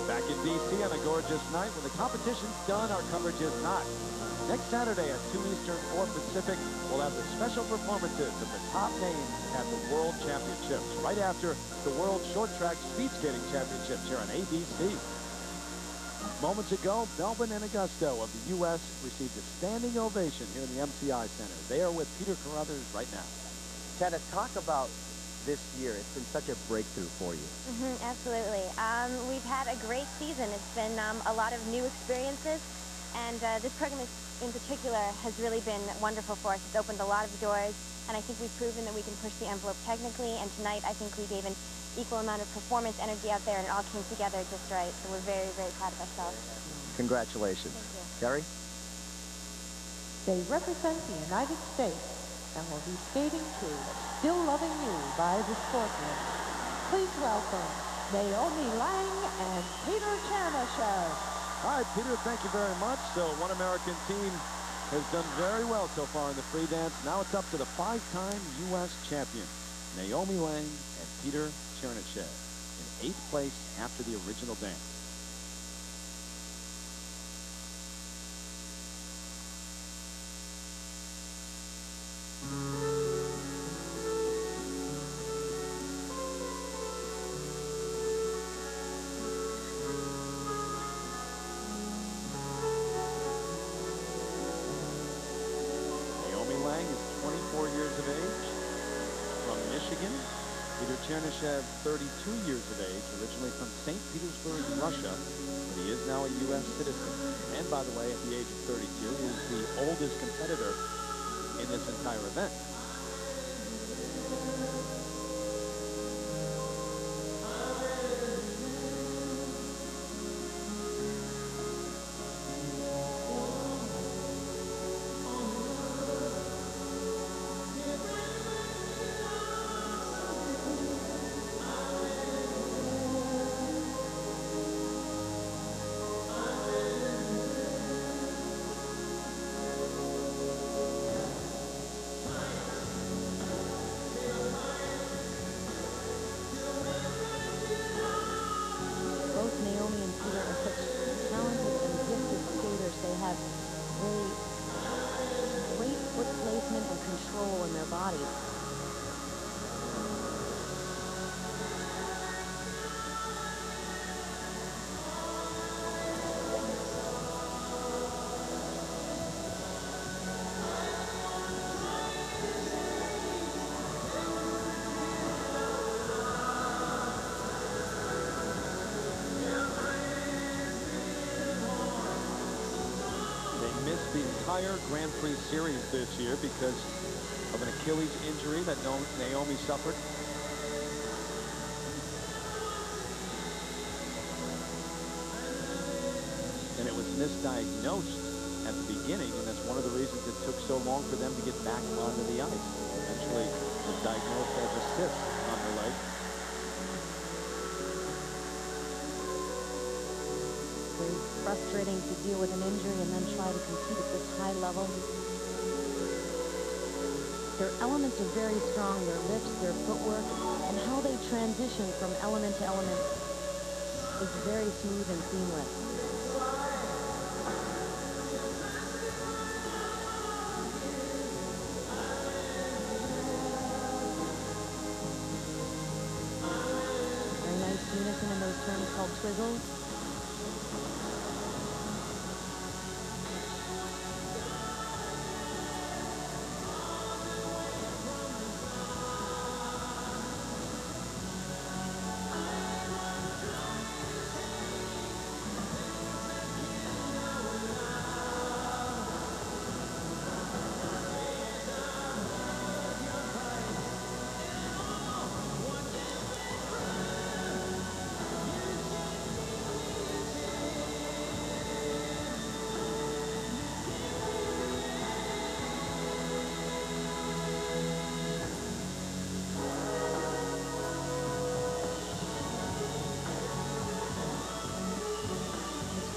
Back in D.C. on a gorgeous night. When the competition's done, our coverage is not. Next Saturday at 2 Eastern, 4 Pacific, we'll have the special performances of the top names at the World Championships, right after the World Short Track Speed Skating Championships here on ABC. Moments ago, Melbourne and Augusto of the U.S. received a standing ovation here in the MCI Center. They are with Peter Carruthers right now. Chad, talk about this year. It's been such a breakthrough for you. Absolutely. We've had a great season. It's been a lot of new experiences, and this program in particular has really been wonderful for us. It's opened a lot of doors, and I think we've proven that we can push the envelope technically, and tonight I think we gave an equal amount of performance energy out there, and it all came together just right, so we're very, very proud of ourselves. Congratulations. Thank you. Terry? They represent the United States and will be skating to Still Loving You by the Sportsmen. Please welcome Naomi Lang and Peter Chernyshев. All right, Peter, thank you very much. So one American team has done very well so far in the free dance. Now it's up to the 5-time U.S. champion, Naomi Lang and Peter Chernyshев, in 8th place after the original dance. Lang is 24 years of age, from Michigan. Peter Chernyshев, 32 years of age, originally from St. Petersburg, Russia, but he is now a U.S. citizen. And by the way, at the age of 32, he is the oldest competitor in this entire event. Great foot placement and control in their bodies. Missed the entire Grand Prix series this year because of an Achilles injury that Naomi suffered. And it was misdiagnosed at the beginning, and that's one of the reasons it took so long for them to get back onto the ice. Eventually, it was diagnosed as a cyst on her leg. Frustrating to deal with an injury and then try to compete at this high level. Their elements are very strong, their lifts, their footwork, and how they transition from element to element is very smooth and seamless. Very nice unison in those turns called twizzles.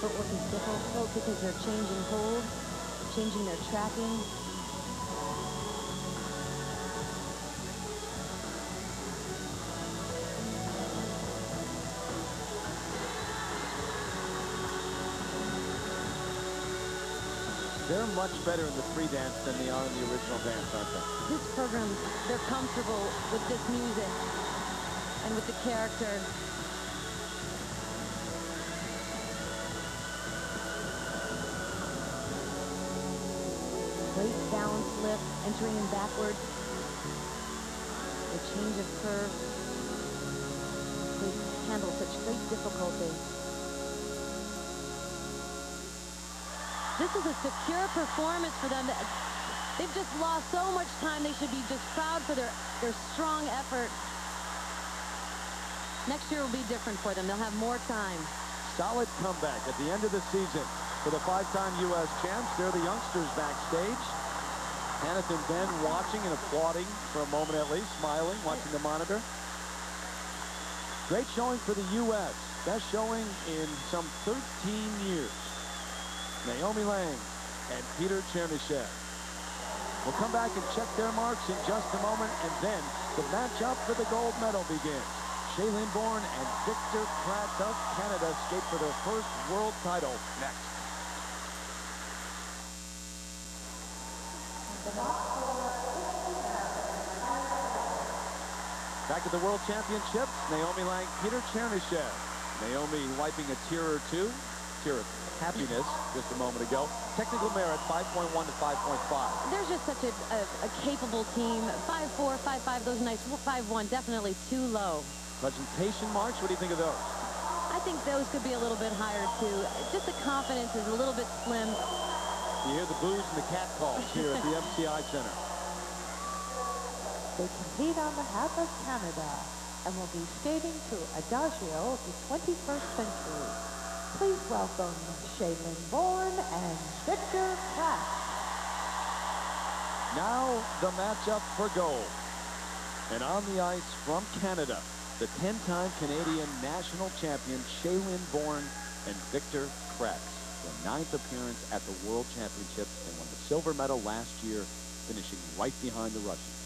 Footwork is difficult because they're changing hold, changing their tracking. They're much better in the free dance than they are in the original dance, aren't they? This program, they're comfortable with this music and with the character. Great balance lift, entering in backwards. The change of curve. They handle such great difficulty. This is a secure performance for them. They've just lost so much time. They should be just proud for their strong effort. Next year will be different for them. They'll have more time. Solid comeback at the end of the season for the 5-time U.S. champs. They're the youngsters backstage. Kenneth and Ben watching and applauding for a moment at least, smiling, watching the monitor. Great showing for the U.S. Best showing in some 13 years. Naomi Lang and Peter Chernyshев. We'll come back and check their marks in just a moment, and then the matchup for the gold medal begins. Shae-Lynn Bourne and Victor Kratz of Canada skate for their first world title next. Back at the World Championships, Naomi Lang, Peter Chernyshев. Naomi wiping a tear or two. Tear of happiness just a moment ago. Technical merit 5.1 to 5.5. They're just such a capable team. 5.4, 5.5, those nights. 5.1, definitely too low. Presentation marks, what do you think of those? I think those could be a little bit higher, too. Just the confidence is a little bit slim. You hear the boos and the cat calls here at the MCI Center. They compete on behalf of Canada and will be skating to Adagio of the 21st century. Please welcome Shae-Lynn Bourne and Victor Kratz. Now the matchup for gold. And on the ice from Canada, the 10-time Canadian national champion Shae-Lynn Bourne and Victor Kratz. Their 9th appearance at the World Championships and won the silver medal last year, finishing right behind the Russians.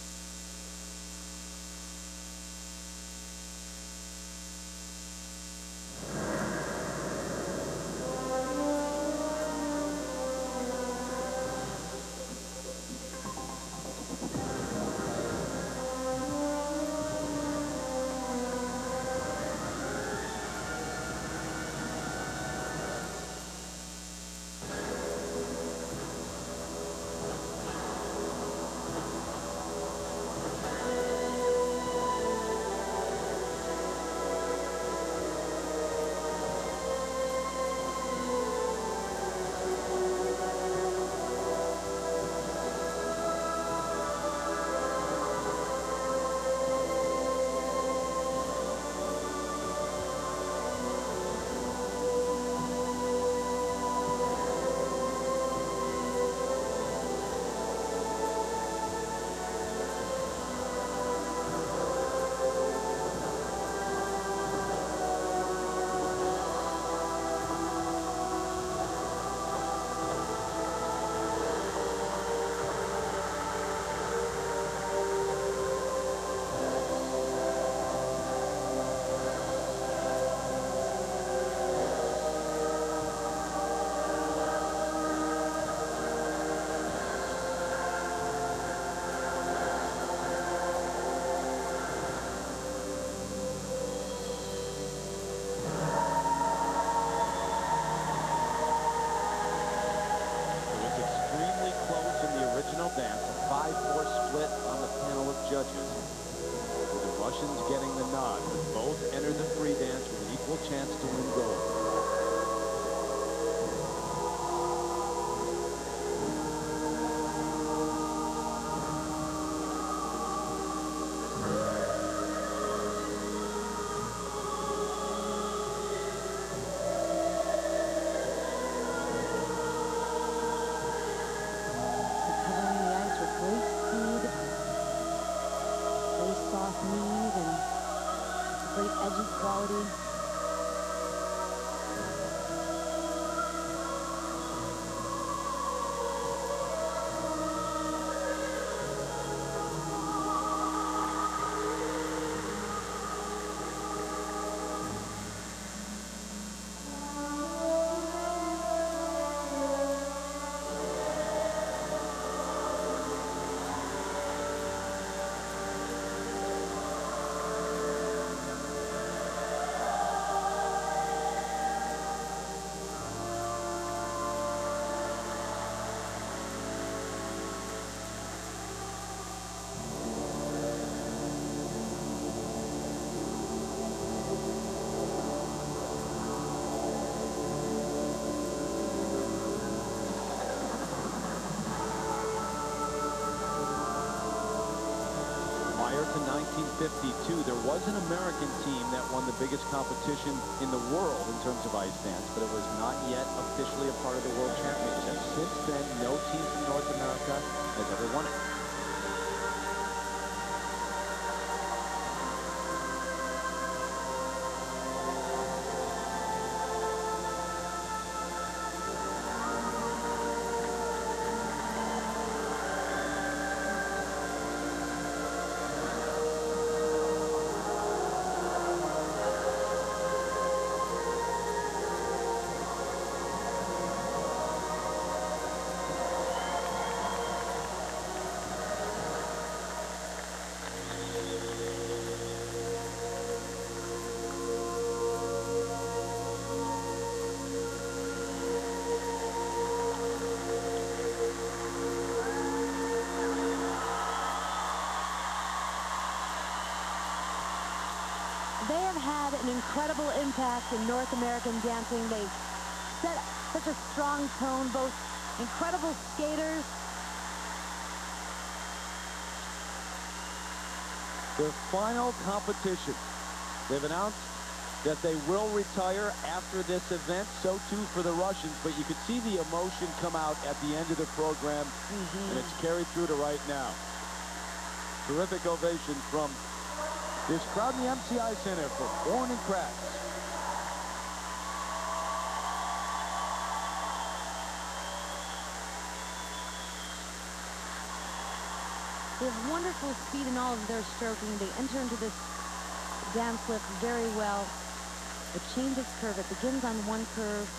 Dance, a 5-4 split on the panel of judges. With the Russians getting the nod, but both enter the free dance with an equal chance to win gold. Quality. 1952, there was an American team that won the biggest competition in the world in terms of ice dance, but it was not yet officially a part of the World Championship. Since then, no team from North America has ever won it. They have had an incredible impact in North American dancing. They've set such a strong tone, both incredible skaters. Their final competition. They've announced that they will retire after this event, so too for the Russians, but you could see the emotion come out at the end of the program, and it's carried through to right now. Terrific ovation from this crowd in the MCI Center for Born and Crafts. They have wonderful speed in all of their stroking. They enter into this dance lift very well. It changes curve. It begins on one curve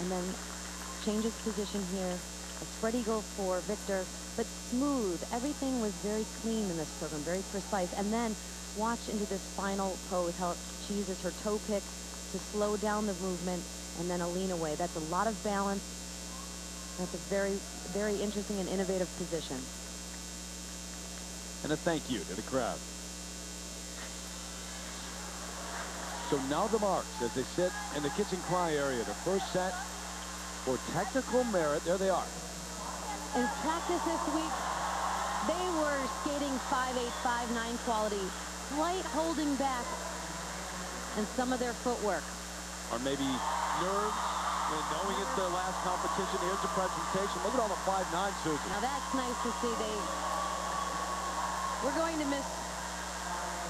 and then changes position here. A spread eagle for Victor, but smooth. Everything was very clean in this program, very precise. And then watch into this final pose, how she uses her toe pick to slow down the movement and then a lean away. That's a lot of balance. That's a very, very interesting and innovative position. And a thank you to the crowd. So now the marks as they sit in the kiss and cry area. The first set for technical merit. There they are. In practice this week, they were skating 5'8", 5'9" quality. Slight holding back in some of their footwork. Or maybe nerves, and knowing it's their last competition. Here's the presentation. Look at all the 5'9", Susan. Now that's nice to see. We're going to miss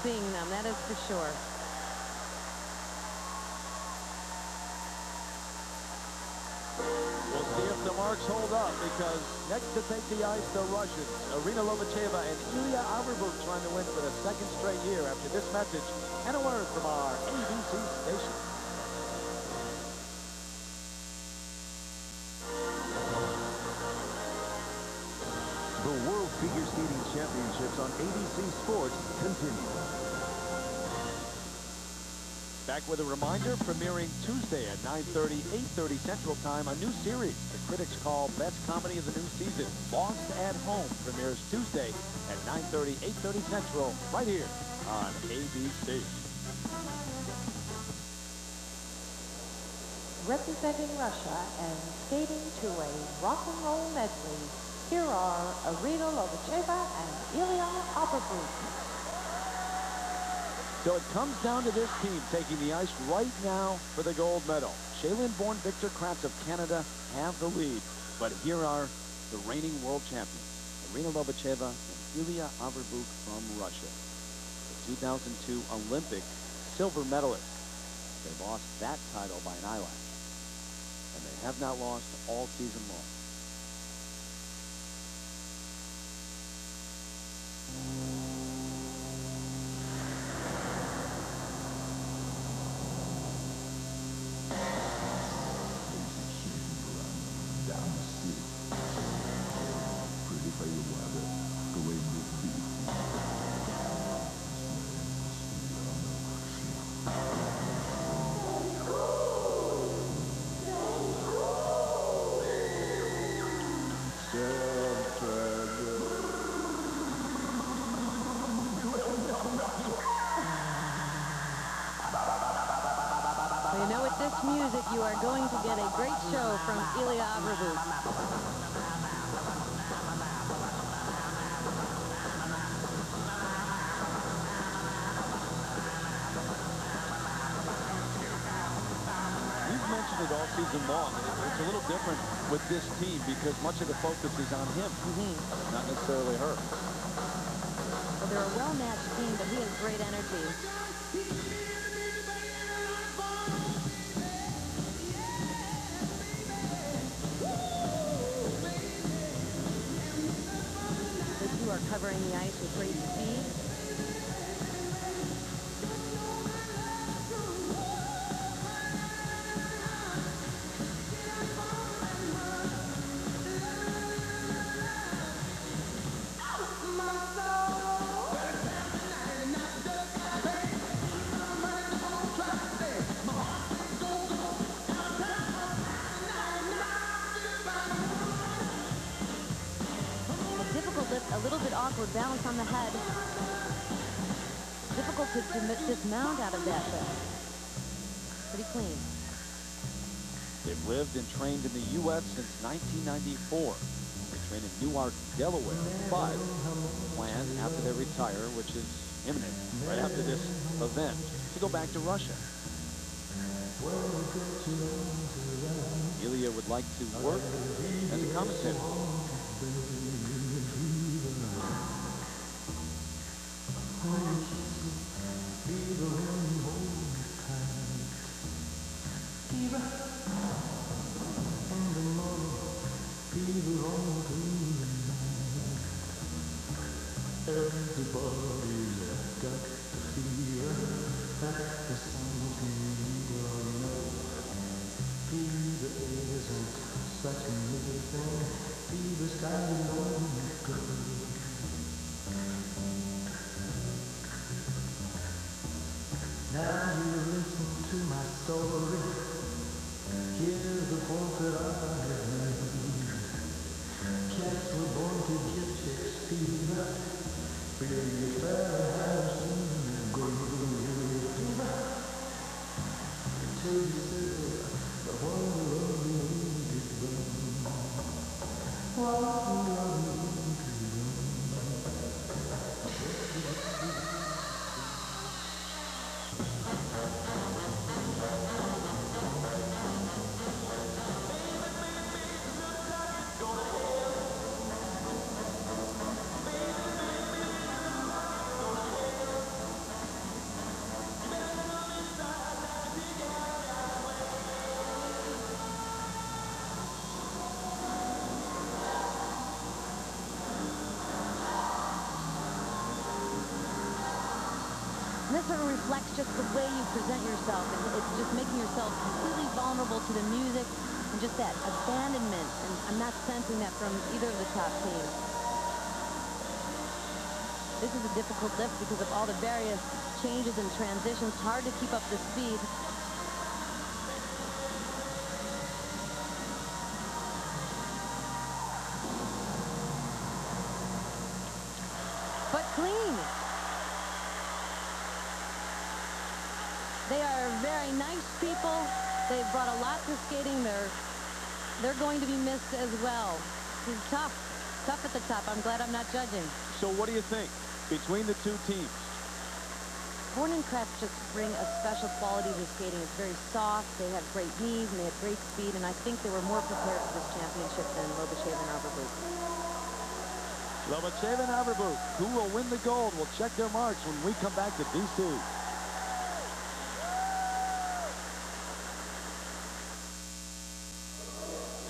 seeing them, that is for sure. We'll see if the marks hold up, because next to take the ice, the Russians, Irina Lobacheva and Ilya Averbuk, trying to win for the second straight year. After this message and a word from our ABC station. The World Figure Skating Championships on ABC Sports continue. Back with a reminder, premiering Tuesday at 9:30, 8:30 Central Time, a new series the critics call Best Comedy of the New Season. Lost at Home premieres Tuesday at 9:30, 8:30 Central, right here on ABC. Representing Russia and skating to a rock and roll medley, here are Irina Lobacheva and Ilya Averbuk. So it comes down to this team taking the ice right now for the gold medal. Shae-Lynn born Victor Kratz of Canada have the lead, but here are the reigning world champions, Irina Lobacheva and Ilya Averbuk from Russia, the 2002 Olympic silver medalist. They lost that title by an eyelash, and they have not lost all season long. You know, with this music, you are going to get a great show from Ilya Averbuk. mentioned it all season long. It's a little different with this team because much of the focus is on him, not necessarily her. Well, they're a well-matched team, but he has great energy. The two are covering the ice with great speed. A little bit awkward balance on the head. Difficult to dismount out of that lift. Pretty clean. They've lived and trained in the U.S. since 1994. They train in Newark, Delaware, but plan after they retire, which is imminent, right after this event, to go back to Russia. Ilya would like to work as a commentator. Now you listen to my story. Here's the point that I have made. Cats were born to get chicks fever. Feel your fairy house in the grave. Until you say the whole world is gone. What love is This sort of reflects just the way you present yourself. It's just making yourself completely vulnerable to the music and just that abandonment. And I'm not sensing that from either of the top teams. This is a difficult lift because of all the various changes and transitions. It's hard to keep up the speed. But clean. They are very nice people. They've brought a lot to skating. They're going to be missed as well. He's tough at the top. I'm glad I'm not judging. So what do you think between the two teams? Horn and Krebs just bring a special quality to skating. It's very soft. They have great knees and they have great speed. And I think they were more prepared for this championship than Lobacheva and Averbuk. Lobacheva and Averbuk, who will win the gold? We'll check their marks when we come back to D.C.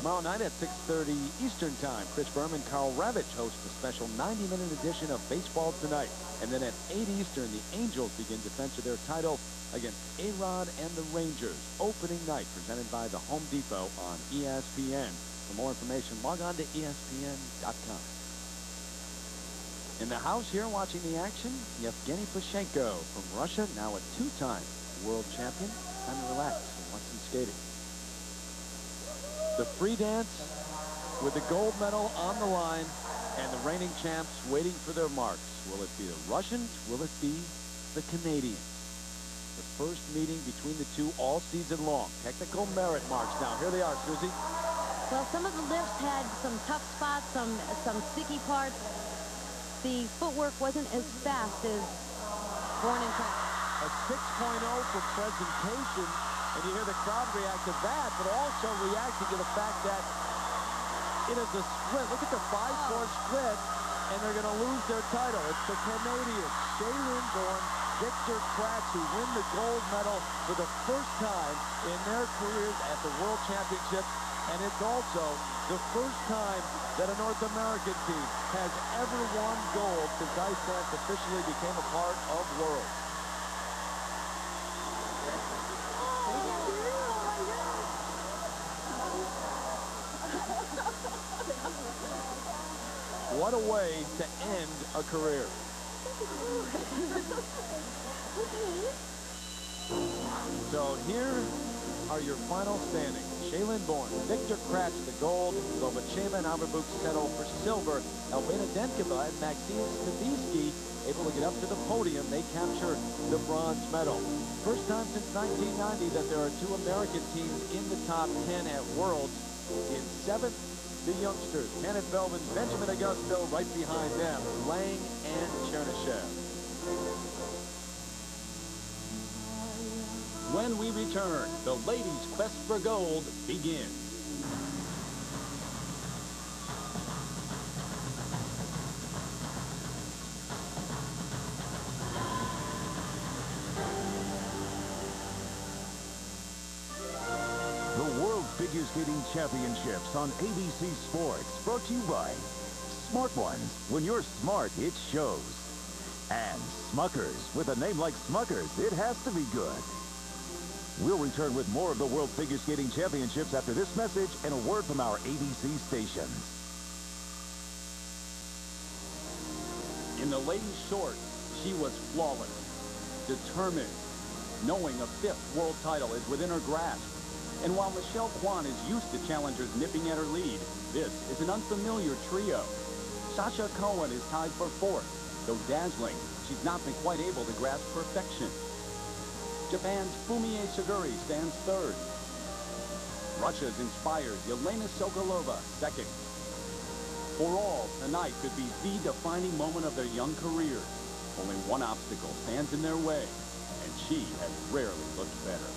Tomorrow night at 6:30 Eastern Time, Chris Berman, Carl Ravitch host a special 90-minute edition of Baseball Tonight. And then at 8 Eastern, the Angels begin defense of their title against A-Rod and the Rangers. Opening night presented by the Home Depot on ESPN. For more information, log on to ESPN.com. In the house here watching the action, Yevgeny Plushenko from Russia, now a two-time world champion. Time to relax and watch some skating. The free dance with the gold medal on the line and the reigning champs waiting for their marks. Will it be the Russians? Will it be the Canadians? The first meeting between the two all season long. Technical merit marks now. Here they are, Susie. Well, some of the lifts had some tough spots, some sticky parts. The footwork wasn't as fast as Horn and Krebs. A 6.0 for presentation. And you hear the crowd react to that, but also reacting to the fact that it is a split. Look at the 5-4 split, and they're going to lose their title. It's the Canadians, Shae-Lynn born Victor Kratz, who win the gold medal for the first time in their careers at the World Championships. And it's also the first time that a North American team has ever won gold since ice dance officially became a part of Worlds. What a way to end a career. So here are your final standings. Shae-Lynn born, Victor Kratz the gold, Lobacheva and Aberbuk settle for silver. Elvina Denkova and Maxime Stavisky able to get up to the podium. They capture the bronze medal. First time since 1990 that there are two American teams in the top 10 at Worlds. In seventh, the youngsters, Kenneth Belvin, Benjamin Augusto, right behind them, Lang and Chernyshев. When we return, the ladies' quest for gold begins. The World Figure Skating Championships on ABC Sports, brought to you by Smart Ones. When you're smart, it shows. And Smuckers. With a name like Smuckers, it has to be good. We'll return with more of the World Figure Skating Championships after this message and a word from our ABC stations. In the ladies' short, she was flawless, determined, knowing a fifth world title is within her grasp. And while Michelle Kwan is used to challengers nipping at her lead, this is an unfamiliar trio. Sasha Cohen is tied for fourth. Though dazzling, she's not been quite able to grasp perfection. Japan's Fumie Suguri stands third. Russia's inspired Yelena Sokolova second. For all, tonight could be the defining moment of their young careers. Only one obstacle stands in their way, and she has rarely looked better.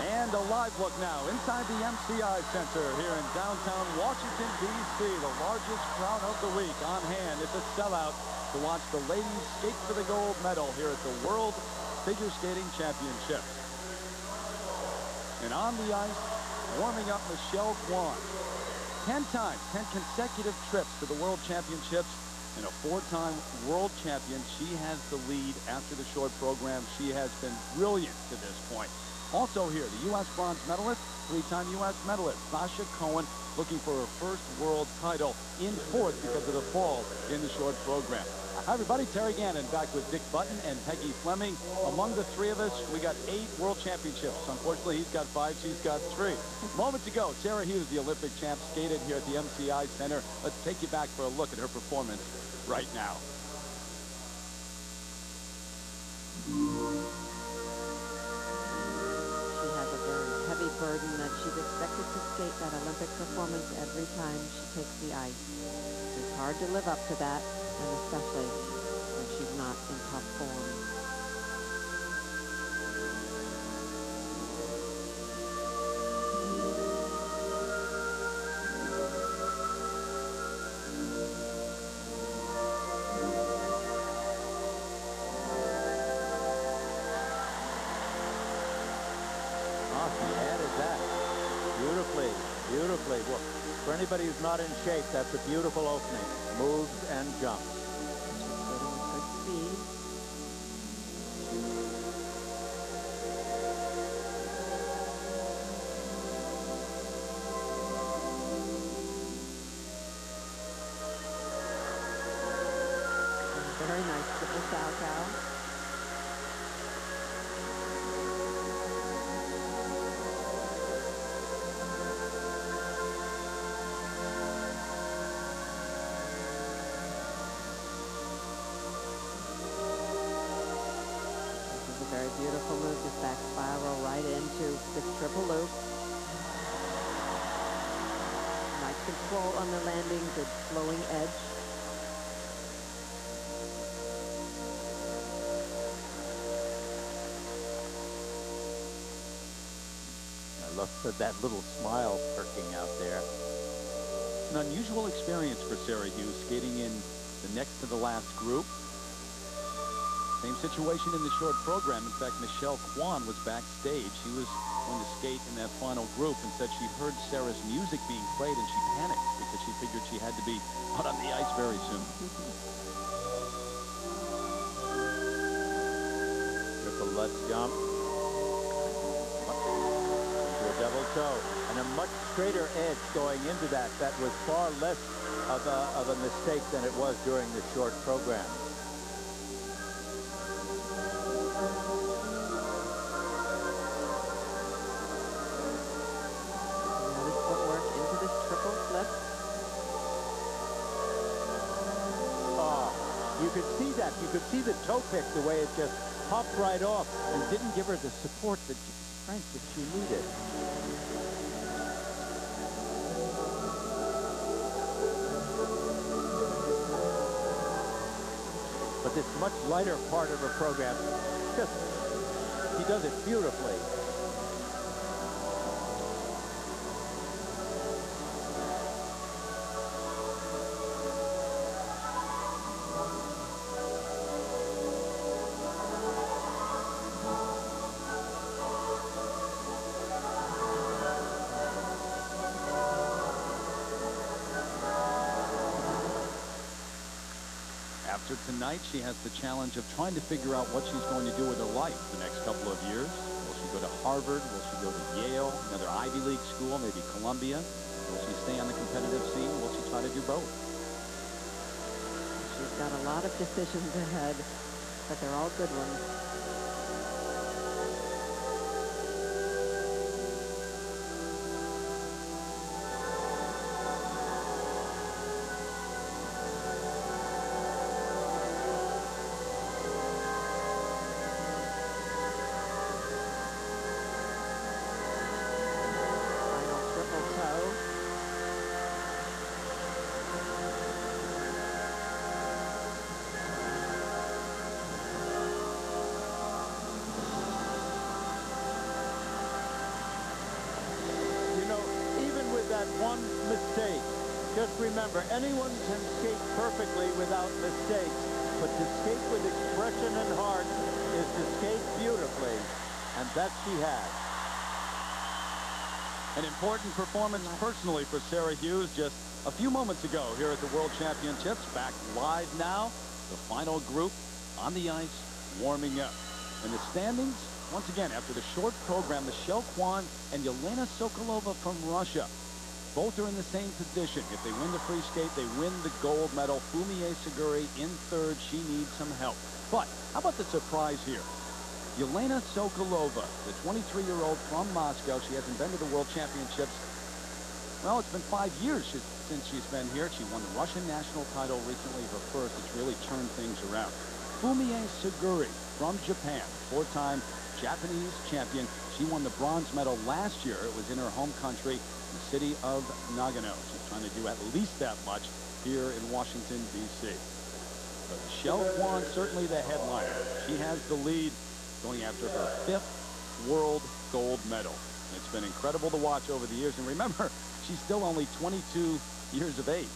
And a live look now inside the MCI Center here in downtown Washington, D.C. The largest crowd of the week on hand. It's a sellout to watch the ladies skate for the gold medal here at the World Figure Skating Championships. And on the ice, warming up Michelle Kwan. 10 consecutive trips to the World Championships, and a 4-time world champion. She has the lead after the short program. She has been brilliant to this point. Also here, the U.S. bronze medalist, 3-time U.S. medalist, Sasha Cohen, looking for her first world title in fourth because of the fall in the short program. Hi, everybody. Terry Gannon back with Dick Button and Peggy Fleming. Among the three of us, we got 8 world championships. Unfortunately, he's got 5, she's got 3. Moments ago, Sarah Hughes, the Olympic champ, skated here at the MCI Center. Let's take you back for a look at her performance right now. Heavy burden that she's expected to skate that Olympic performance every time she takes the ice. It's hard to live up to that, and especially when she's not in top form. Beautifully. Well, for anybody who's not in shape, that's a beautiful opening. Moves and jumps. Skating with good speed. Very nice triple cow. Very beautiful move, just back spiral right into the triple loop. Nice control on the landing, good flowing edge. love that little smile perking out there. An unusual experience for Sarah Hughes, skating in the next to the last group. Same situation in the short program. In fact, Michelle Kwan was backstage. She was going to skate in that final group and said she heard Sarah's music being played and she panicked because she figured she had to be out on the ice very soon. Triple Lutz jump. To a double toe. And a much straighter edge going into that. That was far less of a mistake than it was during the short program. You could see that. You could see the toe pick, the way it just popped right off and didn't give her the support, the strength that she needed. But this much lighter part of her program, he does it beautifully. After tonight, she has the challenge of trying to figure out what she's going to do with her life the next couple of years. Will she go to Harvard? Will she go to Yale, another Ivy League school, maybe Columbia? Will she stay on the competitive scene? Will she try to do both? She's got a lot of decisions ahead, but they're all good ones. That one mistake. Just remember, anyone can skate perfectly without mistakes, but to skate with expression and heart is to skate beautifully, and that she has. An important performance personally for Sarah Hughes just a few moments ago here at the World Championships. Back live now, the final group on the ice warming up. In the standings, once again, after the short program, Michelle Kwan and Yelena Sokolova from Russia. Both are in the same position. If they win the free skate, they win the gold medal. Fumie Seguri in third. She needs some help. But how about the surprise here? Yelena Sokolova, the 23-year-old from Moscow. She hasn't been to the World Championships. Well, it's been 5 years since she's been here. She won the Russian national title recently, her first. It's really turned things around. Fumie Seguri from Japan, four-time Japanese champion. She won the bronze medal last year. It was in her home country, the city of Nagano. She's trying to do at least that much here in Washington, D.C. But Michelle Kwan, certainly the headliner. She has the lead going after her 5th world gold medal. It's been incredible to watch over the years. And remember, she's still only 22 years of age.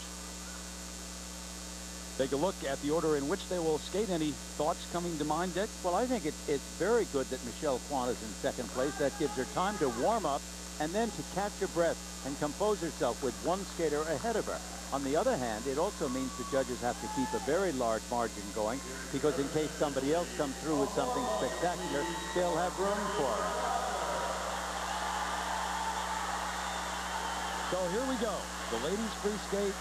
Take a look at the order in which they will skate. Any thoughts coming to mind, Dick? Well, I think it's very good that Michelle Kwan is in second place. That gives her time to warm up and then to catch her breath and compose herself with one skater ahead of her. On the other hand, it also means the judges have to keep a very large margin going, because in case somebody else comes through with something spectacular, they'll have room for it. So here we go. The ladies free skate,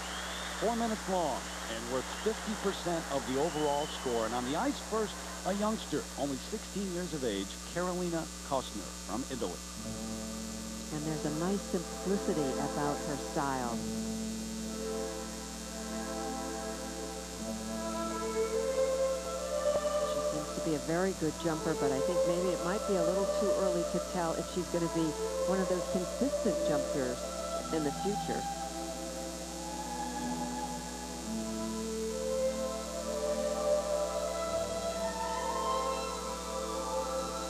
4 minutes long, and worth 50% of the overall score. And on the ice first, a youngster, only 16 years of age, Karolina Kostner from Italy. And there's a nice simplicity about her style. She seems to be a very good jumper, but I think maybe it might be a little too early to tell if she's going to be one of those consistent jumpers in the future.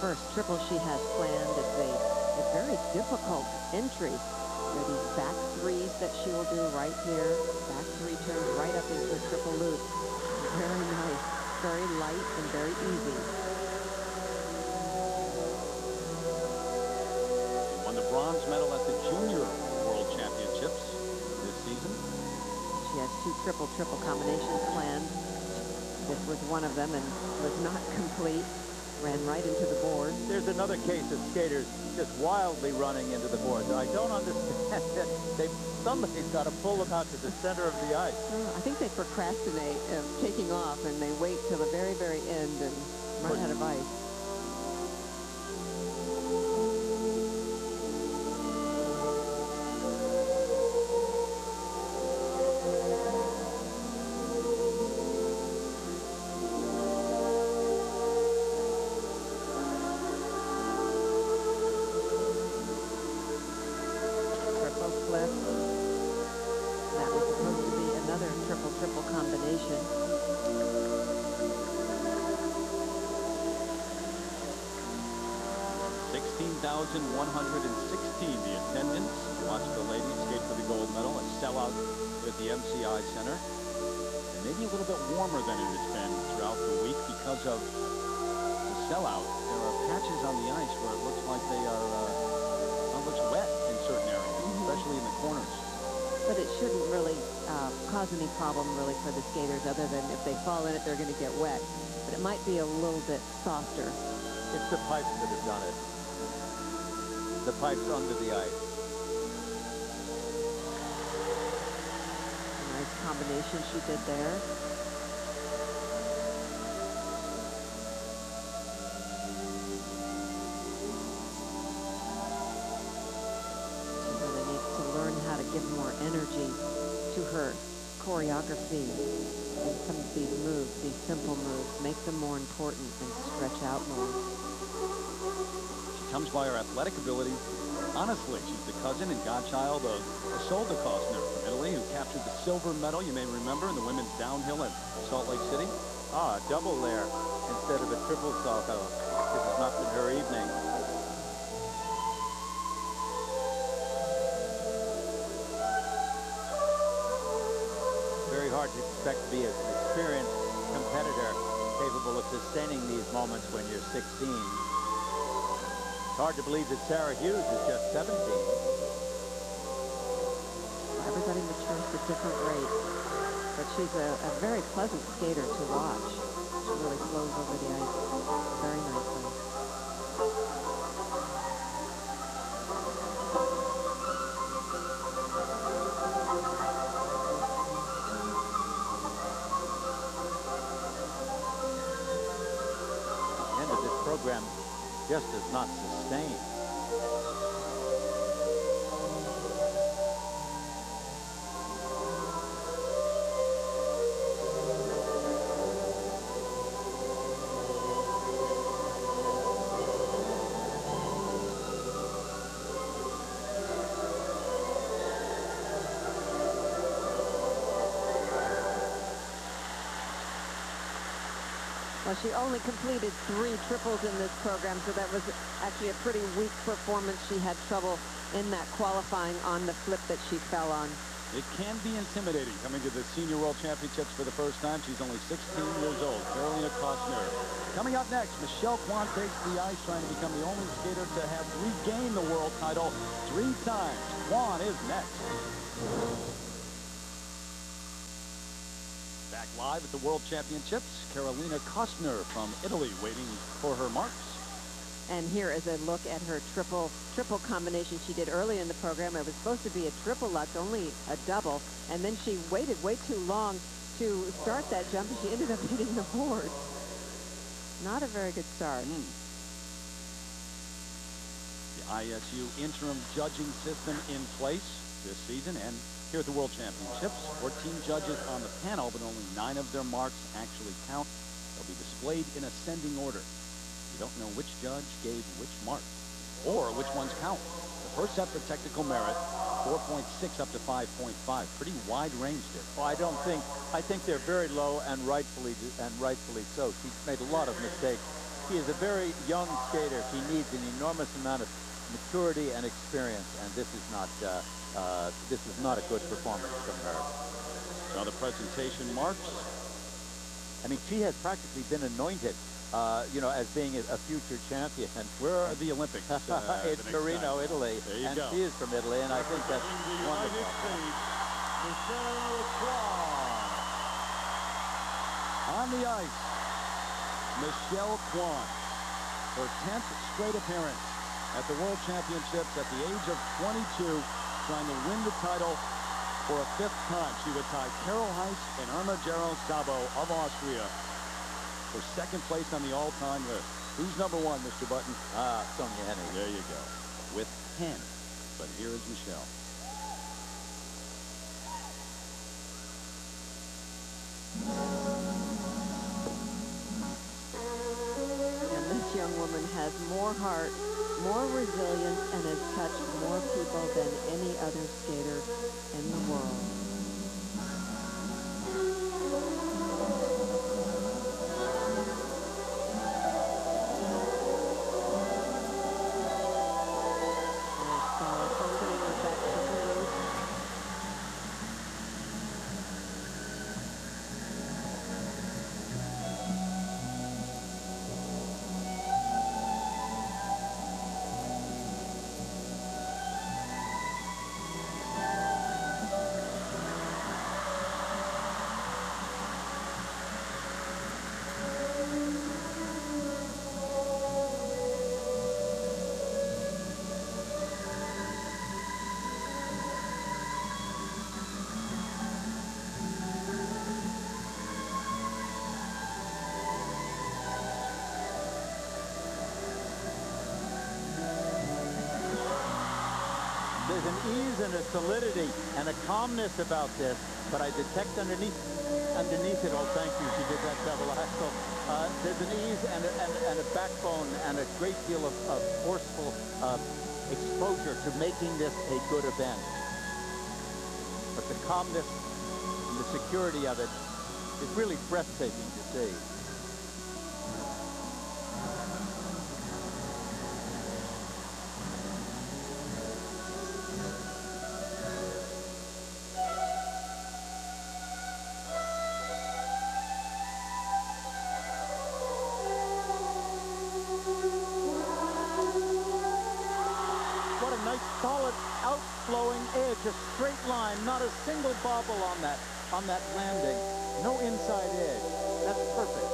first triple she has planned. It's a very difficult entry. There are these back threes that she will do right here. Back three turns right up into a triple loop. Very nice, very light and very easy. She won the bronze medal at the Junior World Championships this season. She has two triple combinations planned. This was one of them and was not complete. Ran right into the board. There's another case of skaters just wildly running into the boards. I don't understand it. Somebody's got to pull them out to the center of the ice. I think they procrastinate taking off, and they wait till the very, very end and run out of ice. Triple combination. 16,116 the attendance. Watch the ladies skate for the gold medal. A sellout at the MCI Center. And maybe a little bit warmer than it has been throughout the week because of the sellout. There are patches on the ice where it looks like they are looks wet in certain areas, especially in the corners. But it shouldn't really cause any problem really for the skaters, other than if they fall in it, they're going to get wet. But it might be a little bit softer. It's the pipes that have done it. The pipes under the ice. A nice combination she did there. Give more energy to her choreography and some of these moves, these simple moves, make them more important and stretch out more. She comes by her athletic ability. Honestly, she's the cousin and godchild of Isolde Kostner from Italy, who captured the silver medal, you may remember, in the women's downhill at Salt Lake City. Ah, a double there instead of a triple salto. This has not been her evening. Hard to expect to be an experienced competitor capable of sustaining these moments when you're 16. It's hard to believe that Sarah Hughes is just 17. Everybody matures at different rates, but she's a very pleasant skater to watch. She really flows over the ice very nicely. Program just does not sustain. Well, she only completed 3 triples in this program, so that was actually a pretty weak performance. She had trouble in that qualifying on the flip that she fell on. It can be intimidating coming to the Senior World Championships for the first time. She's only 16 years old. Carolina Kostner. Coming up next, Michelle Kwan takes the ice, trying to become the only skater to have regained the world title 3 times. Kwan is next. Back live at the World Championships, Carolina Kostner from Italy waiting for her marks. And here is a look at her triple combination she did early in the program. It was supposed to be a triple Lutz, only a double, and then she waited way too long to start that jump, and she ended up hitting the board. Not a very good start. The ISU interim judging system in place this season, and here at the World Championships, 14 judges on the panel, but only 9 of their marks actually count. They'll be displayed in ascending order. You don't know which judge gave which mark or which ones count. The first set for technical merit, 4.6 up to 5.5. Pretty wide range there. Well, I think they're very low, and rightfully so. She's made a lot of mistakes She is a very young skater. She needs an enormous amount of maturity and experience, and this is not a good performance from her. Now the presentation marks. I mean, she has practically been anointed, you know, as being a future champion. Where are the Olympics? It's Torino, Italy. There you and go. she is from Italy, and I think that's wonderful. Michelle Kwan. On the ice, Michelle Kwan. Her 10th straight appearance at the World Championships at the age of 22, trying to win the title for a 5th time. She would tie Carol Heiss and Irma Gerald-Sabo of Austria for 2nd place on the all-time list. Who's number 1, Mr. Button? Sonia Hennig. There you go. With 10. But here is Michelle. And this young woman has more heart, more resilience, and has touched more people than any other skater in the world. Solid opening with that kicker move. There's an ease and a solidity and a calmness about this, but I detect underneath it all, thank you, she did that double axel. There's an ease and a backbone and a great deal of forceful exposure to making this a good event. But the calmness and the security of it is really breathtaking to see. Solid outflowing edge, a straight line, not a single bobble on that landing. No inside edge. That's perfect.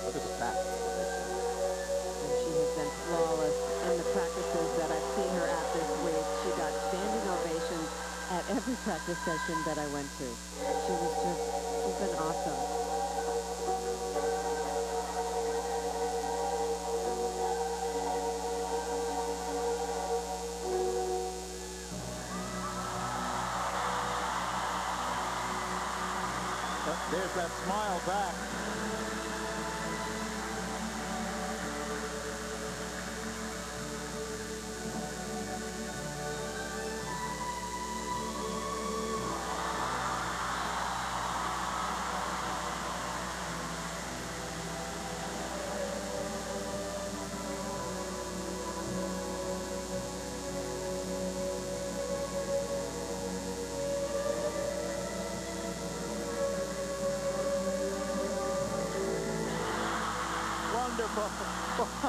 Look at the back. And she has been flawless in the practices that I've seen her at this week. She got standing ovations at every practice session that I went to. She's been awesome. There's that smile back.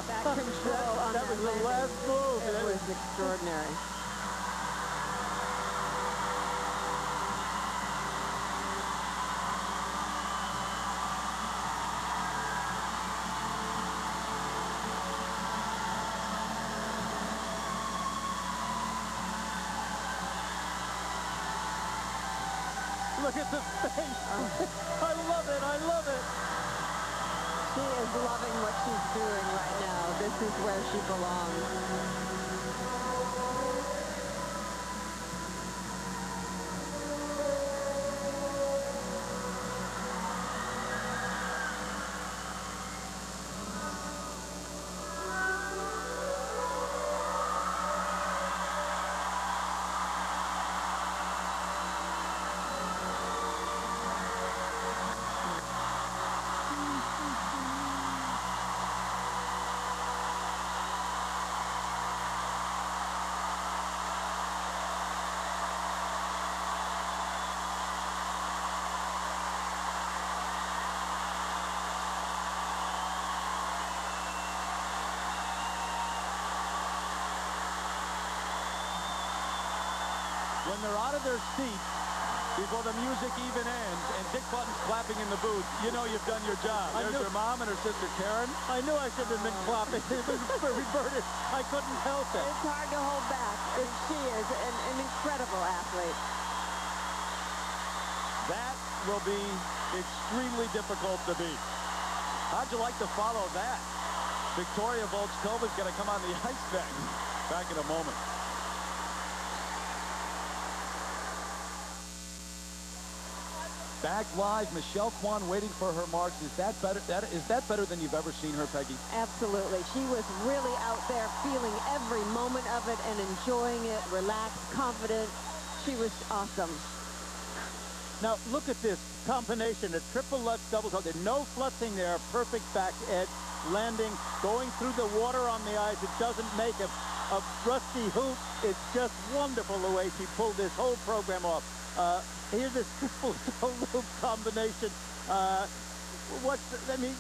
That control on that was the last move. It was extraordinary. Look at the face. I love it. I love it. She is loving what she's doing right now. This is where she belongs. when they're out of their seats before the music even ends and Dick Button's clapping in the booth, you know you've done your job. There's her mom and her sister Karen. I knew I should have been clapping. It was reverted. I couldn't help it. It's hard to hold back. She is an incredible athlete. That will be extremely difficult to beat. How'd you like to follow that? Victoria Volchkova's going to come on the ice next. Back in a moment. Back live, Michelle Kwan waiting for her marks. Is that better? Is that better than you've ever seen her, Peggy? Absolutely. She was really out there feeling every moment of it and enjoying it, relaxed, confident. She was awesome. Now, look at this combination, a triple Lutz double toe. There's no flutzing there, perfect back edge, landing, going through the water on the ice. It doesn't make a rusty hoop. It's just wonderful the way she pulled this whole program off. Here's this triple toe loop combination.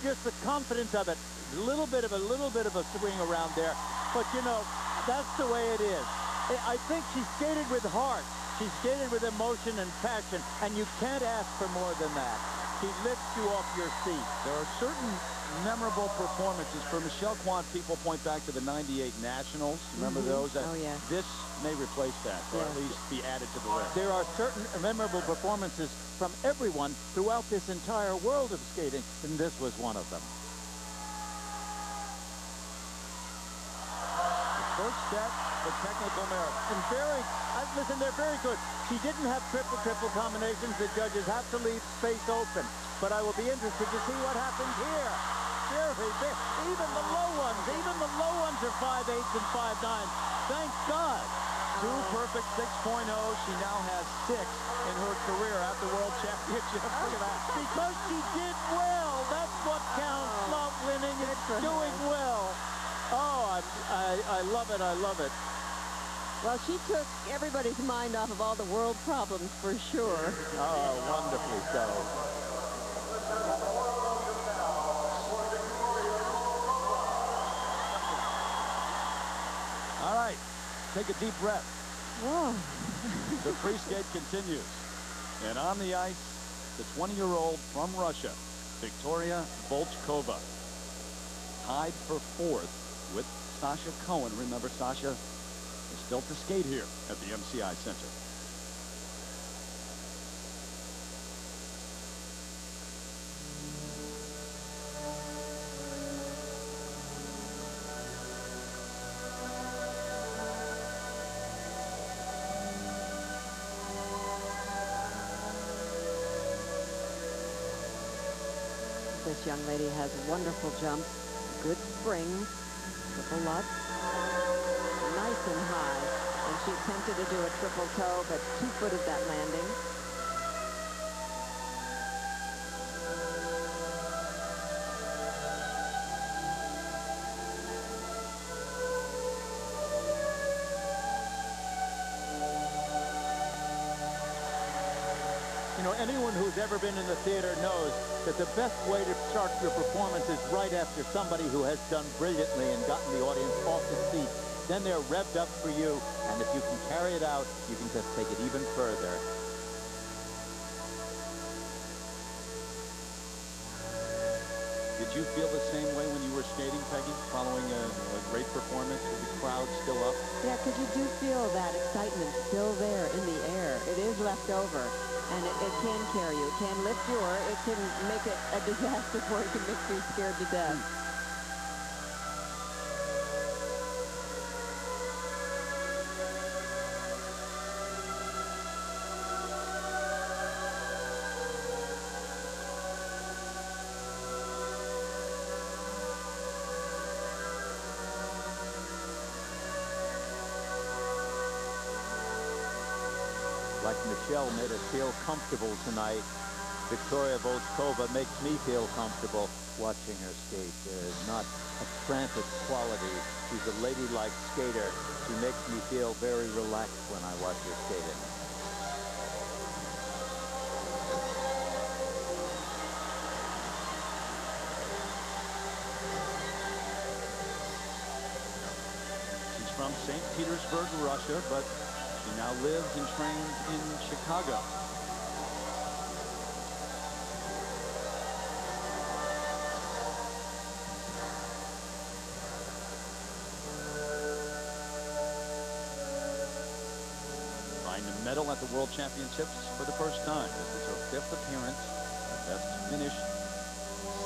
Just the confidence of it. A little bit of a swing around there, but you know, that's the way it is. I think she skated with heart. She skated with emotion and passion, and you can't ask for more than that. She lifts you off your seat. There are certain memorable performances. For Michelle Kwan, people point back to the '98 Nationals. Remember those? Oh, yeah. This may replace that, or at least be added to the list. There are certain memorable performances from everyone throughout this entire world of skating, and this was one of them. First set, the technical merit. And listen, they're very good. She didn't have triple combinations. The judges have to leave space open. But I will be interested to see what happens here. Even the low ones are 5'8" and 5'9". Thank God. Two perfect 6.0. She now has 6 in her career at the World Championship. Look at that. Because she did well. That's what counts. Not winning. It's doing well. Oh, I love it. I love it. Well, she took everybody's mind off of all the world problems for sure. Oh, wonderfully so. All right, take a deep breath. Whoa. The free skate continues. And on the ice, the 20-year-old from Russia, Victoria Volchkova, tied for 4th with Sasha Cohen. Remember, Sasha is still to skate here at the MCI Center. This young lady has wonderful jumps, good spring, triple Lutz, nice and high. And she attempted to do a triple toe, but two-footed that landing. You know, anyone who's ever been in the theater knows that the best way to start your performance is right after somebody who has done brilliantly and gotten the audience off the seat. Then they're revved up for you, and if you can carry it out, you can just take it even further. Did you feel the same way when you were skating, Peggy, following a great performance with the crowd still up? Yeah, because you do feel that excitement still there in the air. It is left over, and it can carry you. It can lift you, or it can make it a disaster for you. It can make you scared to death. Like Michelle made us feel comfortable tonight, Victoria Volchkova makes me feel comfortable watching her skate. There is not a frantic quality. She's a ladylike skater. She makes me feel very relaxed when I watch her skating. She's from St. Petersburg, Russia, but She now lives and trains in Chicago. Trying to medal at the World Championships for the first time. This is her 5th appearance. Her best finish,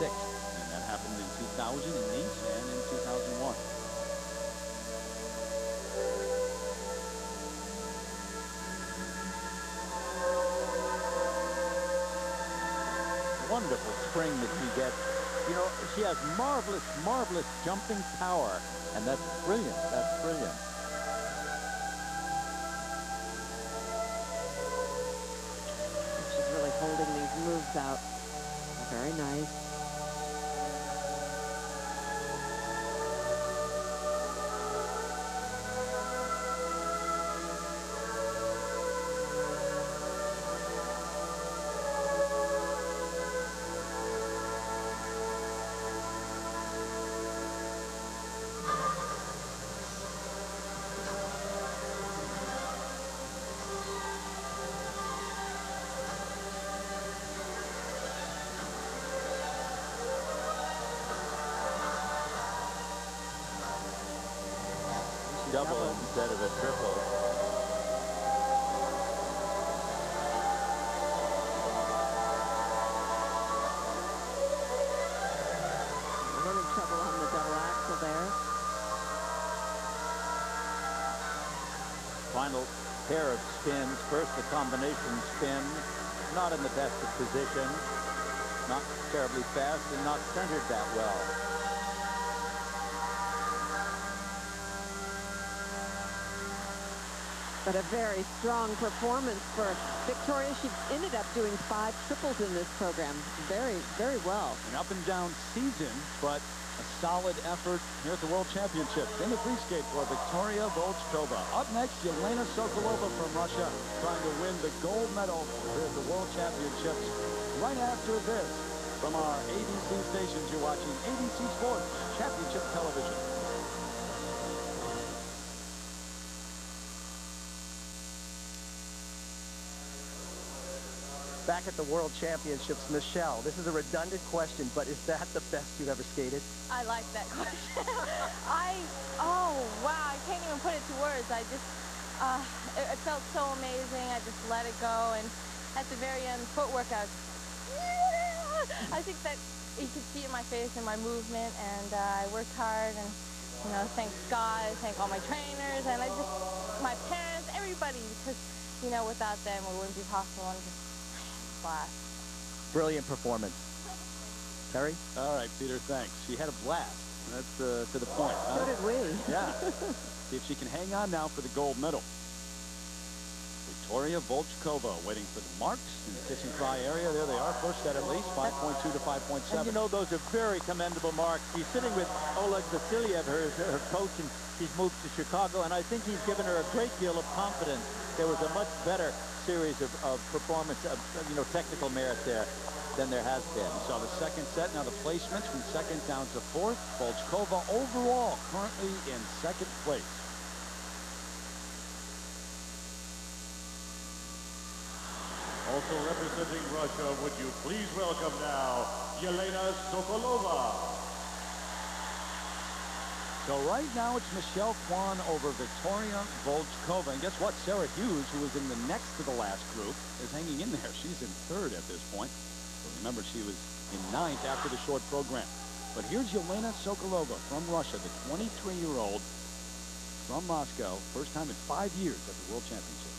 6th. And that happened in 2000 in Nice and in 2001. Wonderful spring that she gets. You know, she has marvelous, marvelous jumping power, and that's brilliant. That's brilliant. And she's really holding these moves out. Very nice. Double instead of a triple. A little trouble on the double axel there. Final pair of spins. First, the combination spin. Not in the best of position. Not terribly fast and not centered that well. But a very strong performance for Victoria. She ended up doing 5 triples in this program. Very, very well. An up and down season, but a solid effort here at the World Championships. In the free skate for Victoria Volchkova. Up next, Yelena Sokolova from Russia, trying to win the gold medal here at the World Championships. Right after this, from our ABC stations, you're watching ABC Sports Championship Television. Back at the World Championships, Michelle, this is a redundant question, but is that the best you've ever skated? I like that question. Oh, wow, I can't even put it to words. I just, it felt so amazing. I just let it go, and at the very end, footwork, I think that you could see it in my face and my movement, and I worked hard, and, you know, thank God, thank all my trainers, and my parents, everybody, because, you know, without them, it wouldn't be possible, and just blast. Brilliant performance. Terry? All right, Peter, thanks. She had a blast. That's to the point. So did we. Yeah. See if she can hang on now for the gold medal. Victoria Volchkova waiting for the marks in the kiss and cry area. There they are. First set at least, 5.2 to 5.7. And you know, those are very commendable marks. She's sitting with Oleg Vasiliev, her coach, and she's moved to Chicago, and I think he's given her a great deal of confidence. There was a much better series of performance, you know, technical merit there than there has been. So the second set, now the placements from second down to fourth. Volchkova overall currently in second place. Also representing Russia, would you please welcome now Yelena Sokolova. So right now it's Michelle Kwan over Victoria Volchkova. And guess what? Sarah Hughes, who was in the next to the last group, is hanging in there. She's in third at this point. So remember, she was in ninth after the short program. But here's Yelena Sokolova from Russia, the 23-year-old from Moscow. First time in 5 years at the World Championships.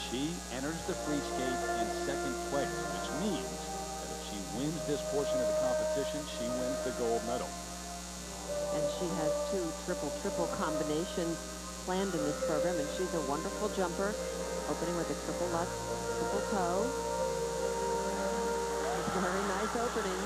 She enters the free skate in second place, which means that if she wins this portion of the competition, she wins the gold medal. And she has 2 triple-triple combinations planned in this program, and she's a wonderful jumper, opening with a triple lutz, triple toe. Very nice opening.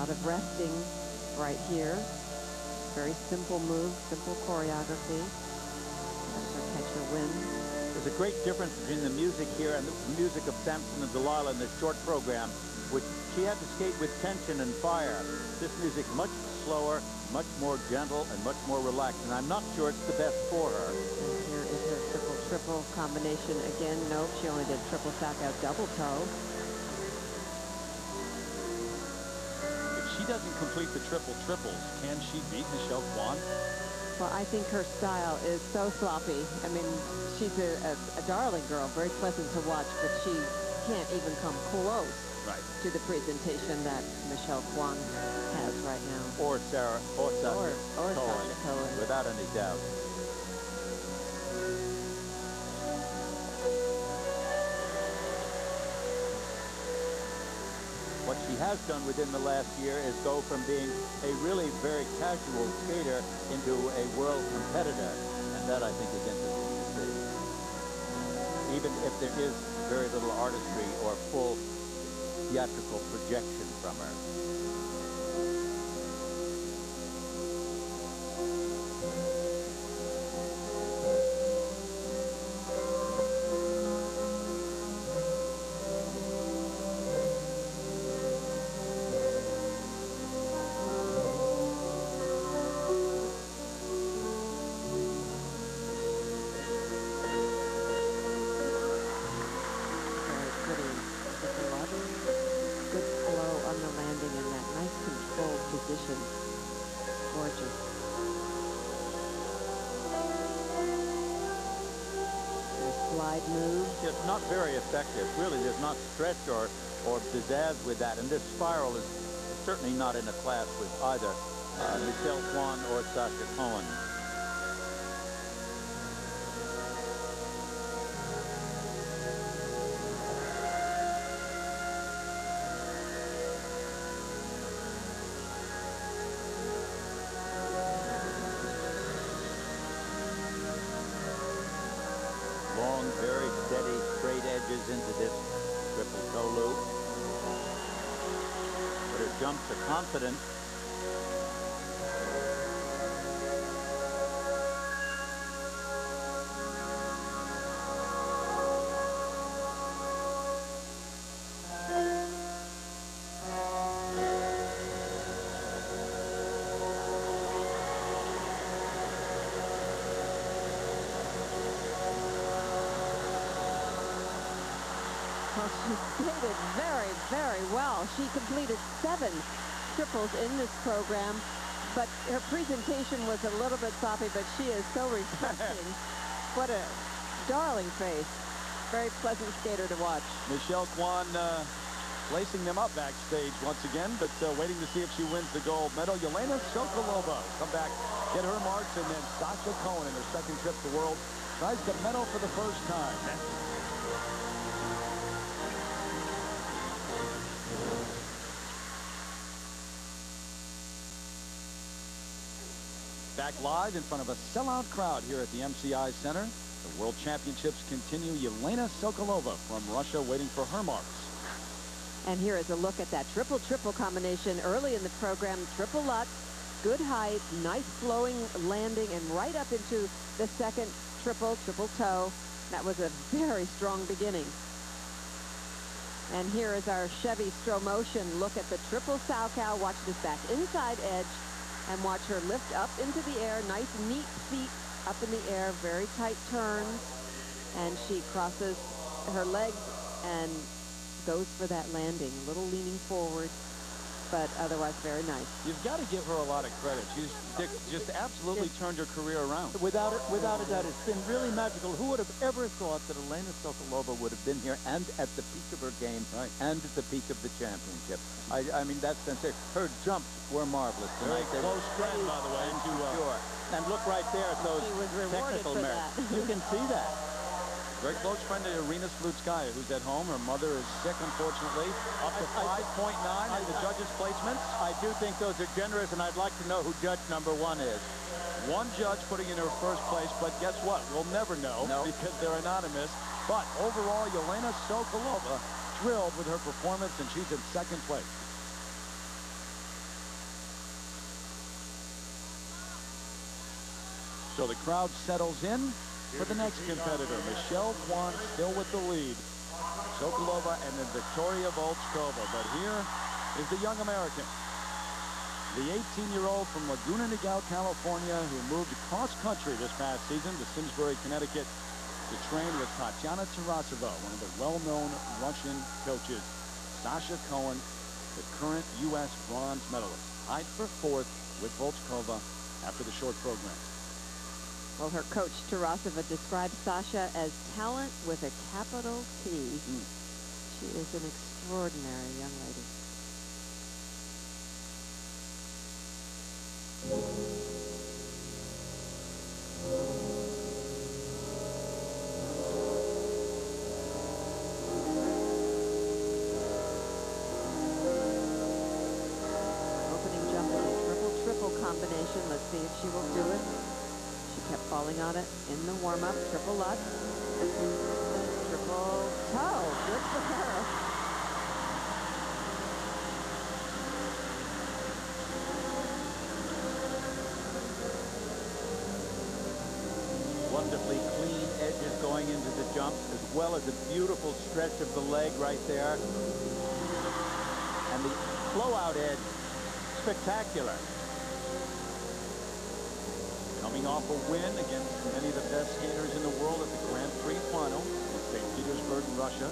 lot of resting right here. Very simple moves, simple choreography. That's her catcher win. There's a great difference between the music here and the music of Samson and Delilah in this short program, which she had to skate with tension and fire. This music much slower, much more gentle, and much more relaxed, and I'm not sure it's the best for her. And here is her triple-triple combination again. Nope, she only did triple Salchow double toe. If she doesn't complete the triple triples, can she beat Michelle Kwan? Well, I think her style is so sloppy. I mean, she's a darling girl, very pleasant to watch, but she can't even come close to the presentation that Michelle Kwan has right now. Or Sarah, or Sasha Cohen. Without any doubt. What she has done within the last year is go from being a really very casual skater into a world competitor. And that, I think, is interesting to see. Even if there is very little artistry or full theatrical projection from her. Gorgeous. A slide move. It's not very effective. Really, there's not stretch or pizzazz with that. And this spiral is certainly not in a class with either Michelle Kwan or Sasha Cohen. Long, very steady, straight edges into this triple toe loop. But her jumps are confident. Well, she skated very, very well. She completed 7 triples in this program, but her presentation was a little bit sloppy, but she is so refreshing. What a darling face. Very pleasant skater to watch. Michelle Kwan lacing them up backstage once again, but waiting to see if she wins the gold medal. Yelena Sokolova come back, get her marks, and then Sasha Cohen in her second trip to the world tries the medal for the first time. Back live in front of a sellout crowd here at the MCI Center. The World Championships continue. Yelena Sokolova from Russia waiting for her marks. And here is a look at that triple-triple combination early in the program. Triple Lutz, good height, nice flowing landing, and right up into the second triple toe. That was a very strong beginning. And here is our Chevy slow motion look at the triple Salchow. Watch this back inside edge. And watch her lift up into the air. Nice, neat feet up in the air. Very tight turns. And she crosses her legs and goes for that landing. A little leaning forward, but otherwise very nice. You've got to give her a lot of credit. She's just absolutely turned her career around. Without a doubt, it's been really magical. Who would have ever thought that Yelena Sokolova would have been here and at the peak of her game and at the peak of the championship? I mean, that's sincere. Her jumps were marvelous tonight. Very close friend, by the way. Sure. And look right there at those technical merits. You can see that. Very close friend to Irina Slutskaya, who's at home. Her mother is sick, unfortunately. Up to 5.9 in the judges' placements. I do think those are generous, and I'd like to know who judge number 1 is. One judge putting in her first place, but guess what? We'll never know because they're anonymous. But overall, Yelena Sokolova thrilled with her performance, and she's in second place. So the crowd settles in for the next competitor. Michelle Kwan still with the lead. Sokolova and then Victoria Volchkova. But here is the young American. The 18-year-old from Laguna Niguel, California, who moved cross country this past season to Simsbury, Connecticut to train with Tatiana Tarasova, one of the well-known Russian coaches. Sasha Cohen, the current U.S. bronze medalist, tied for 4th with Volchkova after the short program. Well, her coach, Tarasova, describes Sasha as talent with a capital T. She is an extraordinary young lady. Opening jump is a triple-triple combination. Let's see if she will do it. She kept falling on it in the warm-up. Triple Lutz. Triple toe. Good for her. Wonderfully clean edges going into the jump, as well as a beautiful stretch of the leg right there. And the flow-out edge, spectacular. Coming off a win against many of the best skaters in the world at the Grand Prix final in St. Petersburg, Russia.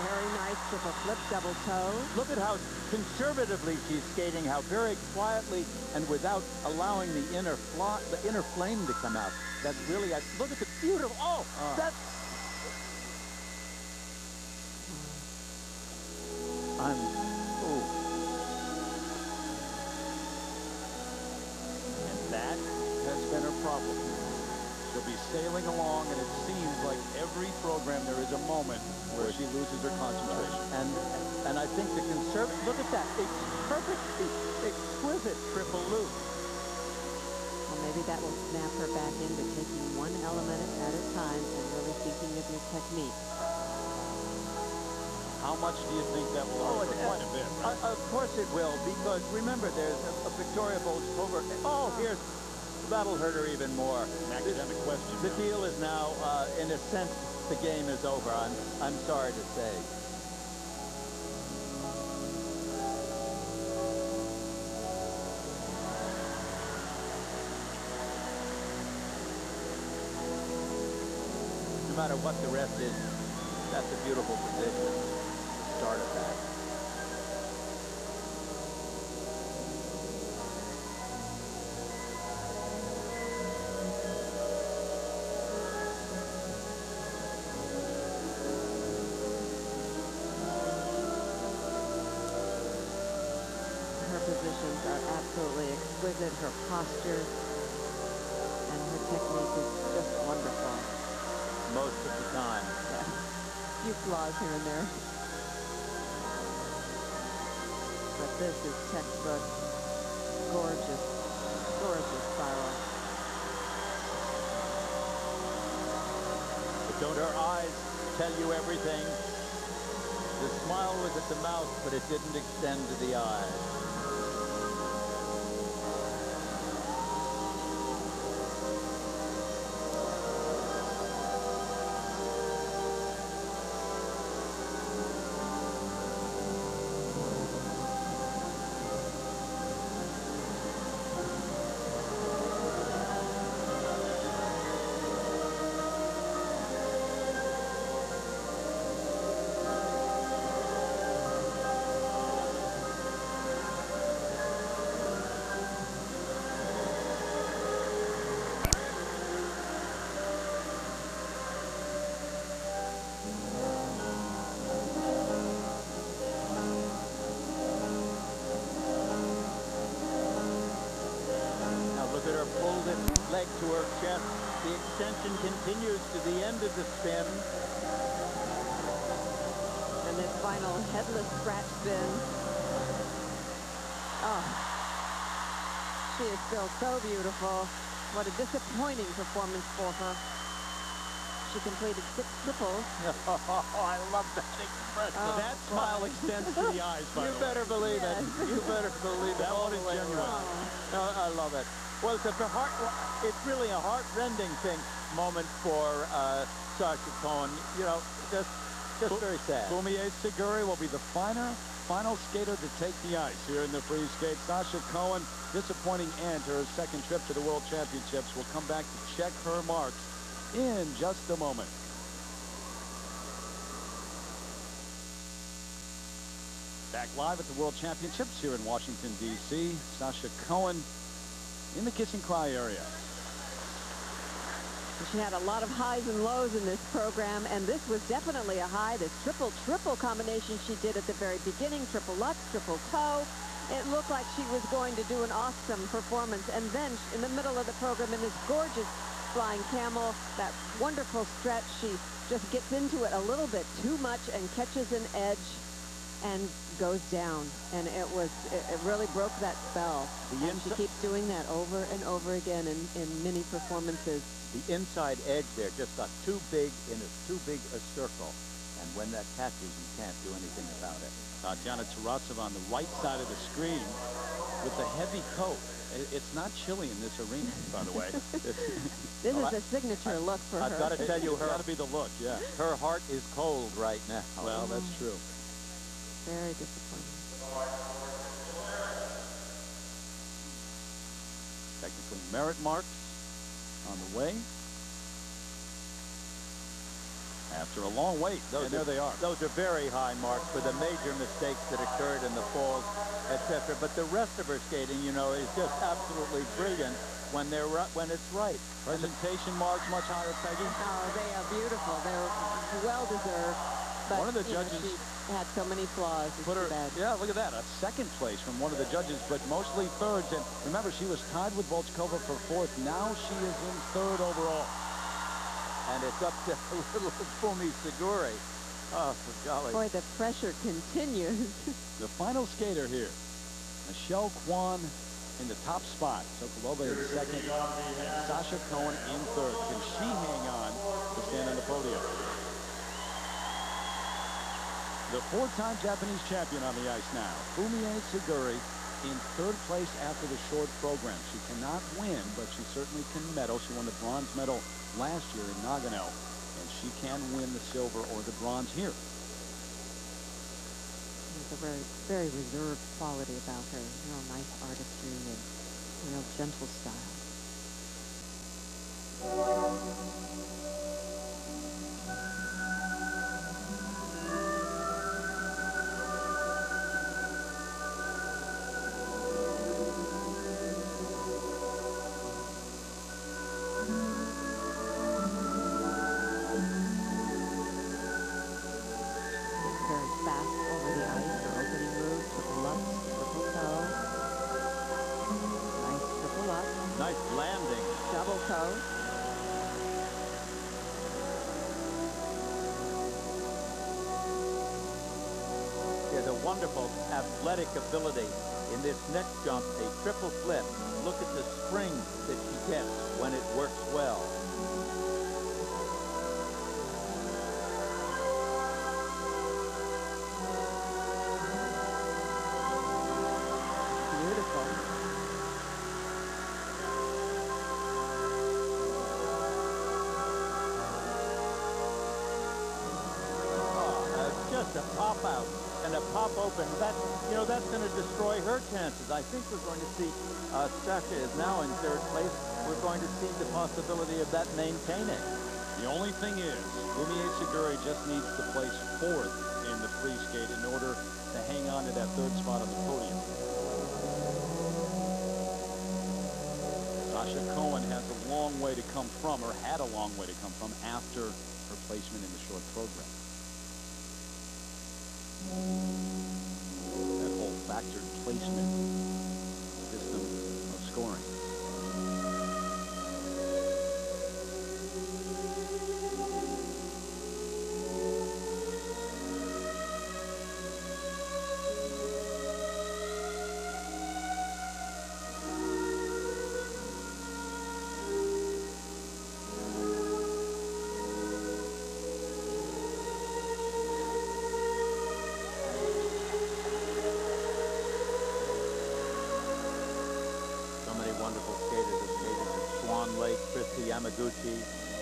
Very nice triple flip, double toe. Look at how conservatively she's skating, how very quietly and without allowing the inner flame to come out. That's really, look at the beautiful, that's... And that has been her problem. She'll be sailing along, and it seems like every program there is a moment where she loses her concentration. And I think the look at that, it's perfect, exquisite triple loop. Well, maybe that will snap her back into taking one element at a time and really thinking of your technique. How much do you think that will offer? Quite a bit, right? Of course it will, because remember, there's a Victoria Volchkova. Here's that'll hurt her even more. An academic question. The deal is now, in a sense, the game is over. I'm sorry to say. No matter what the rest is, that's a beautiful position. The start of that. Positions are absolutely exquisite. Her posture and her technique is just wonderful. Most of the time. Yeah. A few flaws here and there. But this is textbook. Gorgeous, gorgeous spiral. But don't her eyes tell you everything? The smile was at the mouth, but it didn't extend to the eyes. Leg to her chest. The extension continues to the end of the spin. And this final headless scratch spin. Oh, she is still so beautiful. What a disappointing performance for her. She completed 6 triples. Oh, I love that expression. Oh, That smile extends to the eyes, by You the way. better believe it. You better believe it. That all one the is way genuine. around. No, I love it. Well, it's really a heart-rending moment for Sasha Cohen. You know, just very sad. Fumie Seguri will be the final skater to take the ice here in the free skate. Sasha Cohen, disappointing end to her second trip to the World Championships. Will come back to check her marks in just a moment. Back live at the World Championships here in Washington, D.C. Sasha Cohen in the kiss and cry area. She had a lot of highs and lows in this program, and this was definitely a high. This triple combination she did at the very beginning, triple Lutz, triple toe. It looked like she was going to do an awesome performance, and then in the middle of the program in this gorgeous flying camel, that wonderful stretch, she just gets into it a little bit too much and catches an edge and goes down, and it really broke that spell. And she keeps doing that over and over again in many performances. The inside edge there just got too big in too big a circle, and when that catches, you can't do anything about it. Tatiana Tarasova on the right side of the screen with the heavy coat. It's not chilly in this arena, by the way. This is a signature look for her. I've got to tell you, It's got to be the look, yeah. Her heart is cold right now. Well, that's true. Very disappointing. Technical merit marks on the way. After a long wait, and there they are. Those are very high marks for the major mistakes that occurred in the falls, etc. But the rest of her skating, you know, is just absolutely brilliant when it's right. Presentation marks much higher, Peggy. Oh, they are beautiful. They're well-deserved. But, one of the judges she had so many flaws. It's put her, too bad. yeah, look at that. A second place from one of the judges, but mostly thirds. And remember, she was tied with Volchkova for 4th. Now she is in 3rd overall. And it's up to little Fumie Seguri. Oh, for golly. Boy, the pressure continues. The final skater here, Michelle Kwan in the top spot. Sokolova in 2nd. And Sasha Cohen in 3rd. Can she hang on to stand on the podium? The 4-time Japanese champion on the ice now, Fumie Seguri, in 3rd place after the short program. She cannot win, but she certainly can medal. She won the bronze medal last year in Nagano, and she can win the silver or the bronze here. There's a very, very reserved quality about her. Real nice artistry and real gentle style. Nice landing. Double toe. She has a wonderful athletic ability in this next jump, a triple flip. Look at the spring that she gets when it works well. Beautiful. Just a pop out and a pop open. That, you know, that's going to destroy her chances. I think we're going to see Sasha is now in 3rd place. We're going to see the possibility of that maintaining. The only thing is, Fumie Seguri just needs to place 4th in the free skate in order to hang on to that 3rd spot on the podium. Sasha Cohen has a long way to come from, or had a long way to come from, after her placement in the short program. That whole factored placement system of scoring. Miki Yamaguchi,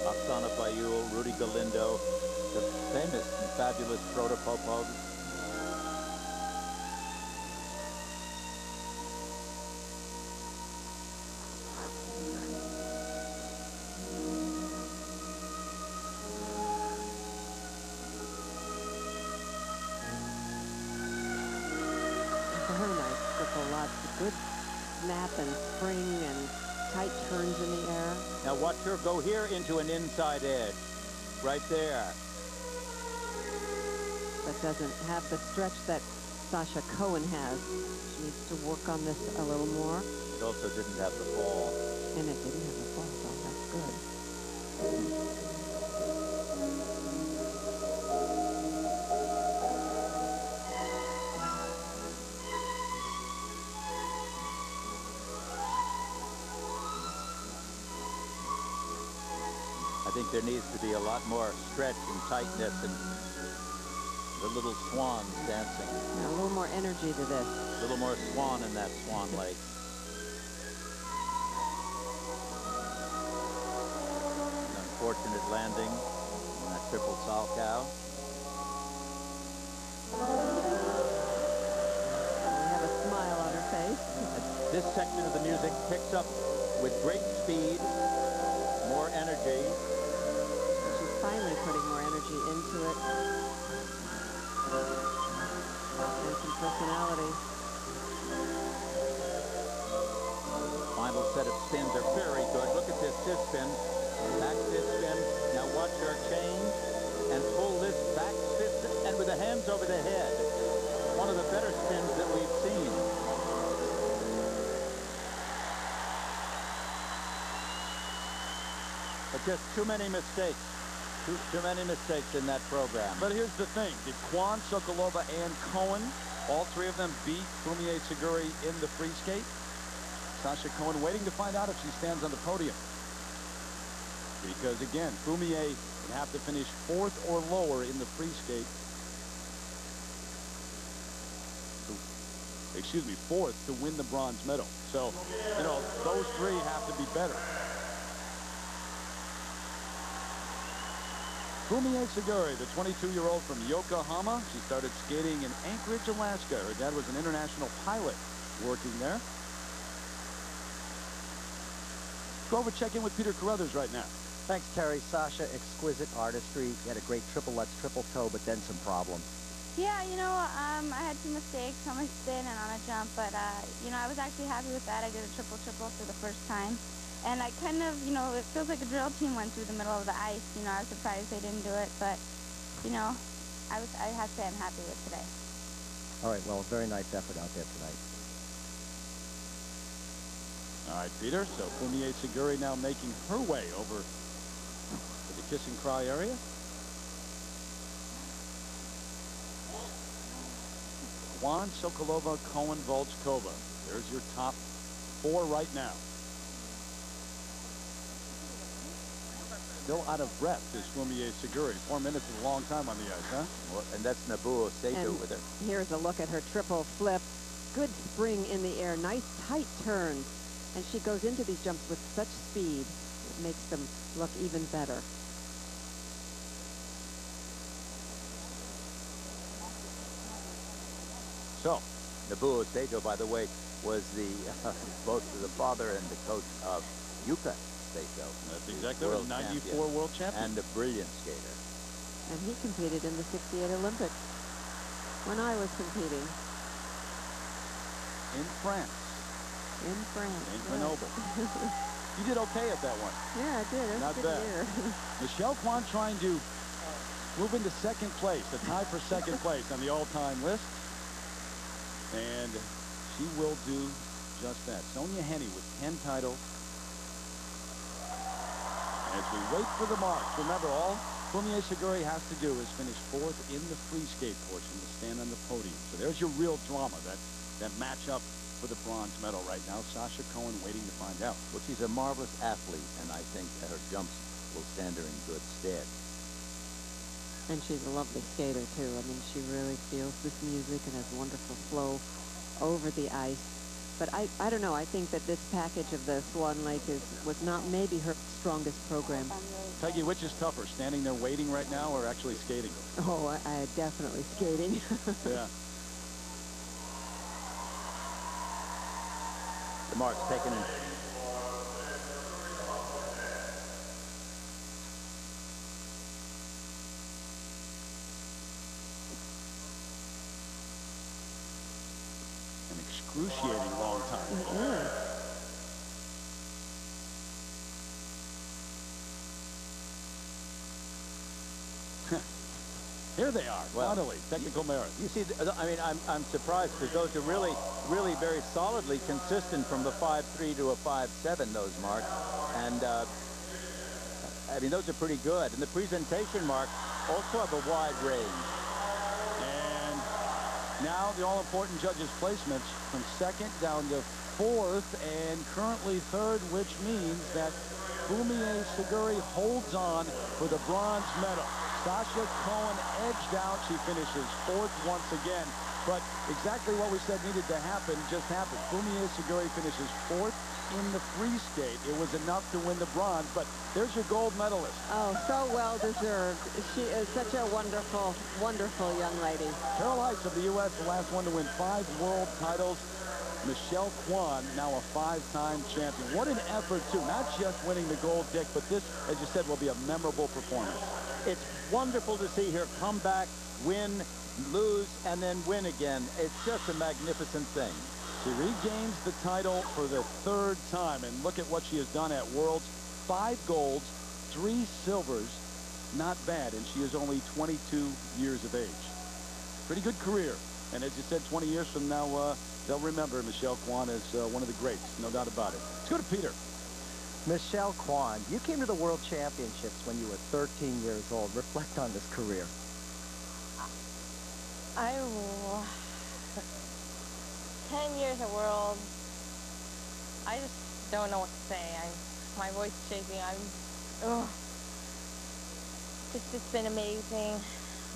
Oksana Fayul, Rudy Galindo, the famous and fabulous Protopopov. Very nice triple, lots of good snap and spring and tight turns in the air. Now watch her go here into an inside edge. Right there. But doesn't have the stretch that Sasha Cohen has. She needs to work on this a little more. It also didn't have the fall. And it didn't have the fall, so that's good. I think there needs to be a lot more stretch and tightness and the little swans dancing. Now, a little more energy to this. A little more swan in that swan lake. An unfortunate landing on that triple Salchow. We have a smile on her face. This section of the music picks up with great speed, more energy. She's finally putting more energy into it. And some personality. Final set of spins are very good. Look at this sis spin. Back sis spin. Now watch her change and pull this back sis and with the hands over the head. One of the better spins that we've seen. But just too many mistakes. Too many mistakes in that program. But here's the thing. Did Kwon, Sokolova, and Cohen, all three of them beat Fumie Seguri in the free skate? Sasha Cohen waiting to find out if she stands on the podium. Because, again, Fumie would have to finish 4th or lower in the free skate. Excuse me, 4th to win the bronze medal. So, you know, those three have to be better. Fumie Seguri, the 22-year-old from Yokohama. She started skating in Anchorage, Alaska. Her dad was an international pilot working there. Go over check in with Peter Carruthers right now. Thanks, Terry. Sasha, exquisite artistry. She had a great triple Lutz, triple toe, but then some problems. Yeah, you know, I had some mistakes on my spin and on a jump, but, you know, I was actually happy with that. I did a triple-triple for the first time. And I kind of, you know, it feels like a drill team went through the middle of the ice. You know, I was surprised they didn't do it, but, you know, I have to say I'm happy with today. All right, well, very nice effort out there tonight. All right, Peter, so Fumie Seguri now making her way over to the kiss and cry area. Kwon, Sokolova, Cohen, Volchkova. There's your top 4 right now. Still out of breath is Fumie Seguri. 4 minutes is a long time on the ice, huh? Well, and that's Nobuo Sato with her. Here's a look at her triple flip. Good spring in the air. Nice tight turns. And she goes into these jumps with such speed. It makes them look even better. So, Nobuo Sato, by the way, was the both the father and the coach of Yuka Sato. That's exactly right. 94 world champion. And a brilliant skater. And he competed in the 68 Olympics when I was competing. In France. In France. In Grenoble. You did okay at that one. Yeah, I did. It was Not a good bad. year. Michelle Kwon trying to move into second place, a tie for second place on the all-time list. And she will do just that. Sonia Henne with 10 titles. As we wait for the marks, remember, all Fumie Seguri has to do is finish 4th in the free skate portion to stand on the podium. So there's your real drama, that matchup for the bronze medal right now. Sasha Cohen waiting to find out. Well, she's a marvelous athlete, and I think her jumps will stand her in good stead. And she's a lovely skater, too. I mean, she really feels this music and has wonderful flow over the ice. But I don't know. I think that this package of the Swan Lake was not maybe her strongest program. Peggy, which is tougher, standing there waiting right now or actually skating? Oh, I definitely skating. Yeah. The mark's taken in. An excruciating long time. Here they are, finally, technical merit. You see, I mean, I'm surprised because those are really very solidly consistent from a 5.3 to a 5.7, those marks. And, I mean, those are pretty good. And the presentation marks also have a wide range. And now the all-important judges' placements from second down to fourth and currently third, which means that Fumie Seguri holds on for the bronze medal. Sasha Cohen edged out. She finishes fourth once again. But exactly what we said needed to happen just happened. Fumie Seguri finishes fourth in the free skate. It was enough to win the bronze, but there's your gold medalist. Oh, so well deserved. She is such a wonderful, wonderful young lady. Carol Heiss of the U.S., the last one to win 5 world titles. Michelle Kwan, now a 5-time champion. What an effort, too. Not just winning the gold, Dick, but this, as you said, will be a memorable performance. It's wonderful to see her come back, win, lose, and then win again. It's just a magnificent thing. She regains the title for the 3rd time, and look at what she has done at Worlds. 5 golds, 3 silvers. Not bad, and she is only 22 years of age. Pretty good career. And as you said, 20 years from now, they'll remember Michelle Kwan as one of the greats, no doubt about it. Let's go to Peter. Michelle Kwan, you came to the World Championships when you were 13 years old. Reflect on this career. 10 years at World. I just don't know what to say. My voice is shaking. It's been amazing.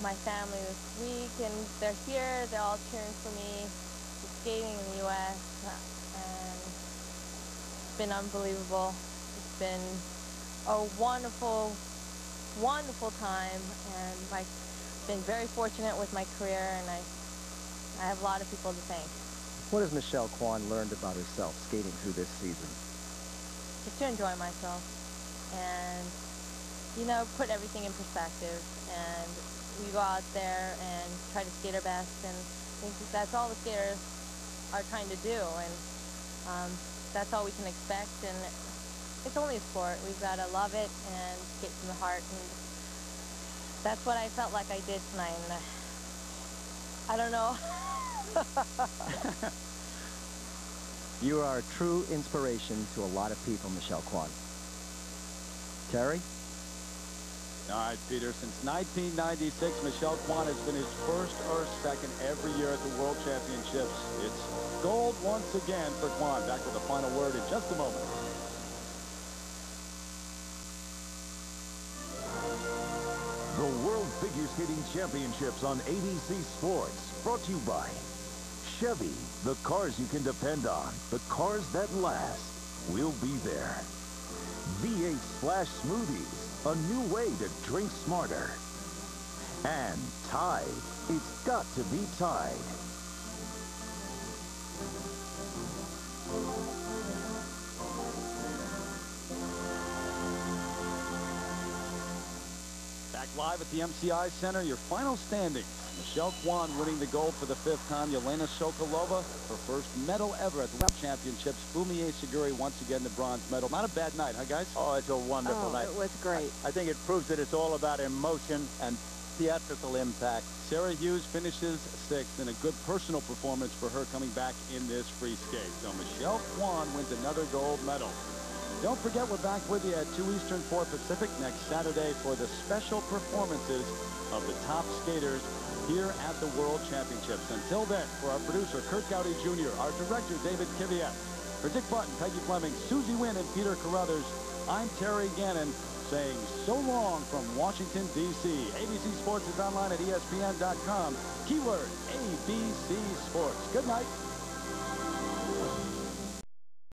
My family this week, and they're here. They're all cheering for me. Skating in the U.S. and it's been unbelievable. It's been a wonderful, wonderful time, and I've been very fortunate with my career, and I have a lot of people to thank. What has Michelle Kwan learned about herself skating through this season? Just to enjoy myself and, you know, put everything in perspective. And we go out there and try to skate our best, and I think that's all the skaters are trying to do, and that's all we can expect. And it's only a sport. We've got to love it and skate from the heart, and that's what I felt like I did tonight. And I don't know. You are a true inspiration to a lot of people, Michelle Kwan. Terry? All right, Peter, since 1996, Michelle Kwan has finished first or second every year at the World Championships. It's gold once again for Kwan. Back with the final word in just a moment. The World Figure Skating Championships on ABC Sports, brought to you by Chevy, the cars you can depend on, the cars that last. We'll be there. V8 Splash Smoothies, a new way to drink smarter. And Tide, it's got to be Tide. Back live at the MCI Center, your final standings. Michelle Kwan winning the gold for the 5th time. Yelena Sokolova, her first medal ever at the World Championships. Fumie Seguri once again the bronze medal. Not a bad night, huh, guys? Oh, it's a wonderful night. It was great. I think it proves that it's all about emotion and theatrical impact. Sarah Hughes finishes 6th, and a good personal performance for her coming back in this free skate. So Michelle Kwan wins another gold medal. Don't forget, we're back with you at 2 Eastern, 4 Pacific next Saturday for the special performances of the top skaters here at the World Championships. Until then, for our producer, Kurt Gowdy Jr., our director, David Kiviat, for Dick Button, Peggy Fleming, Susie Wynn, and Peter Carruthers, I'm Terry Gannon, saying so long from Washington, D.C. ABC Sports is online at ESPN.com. Keyword, ABC Sports. Good night.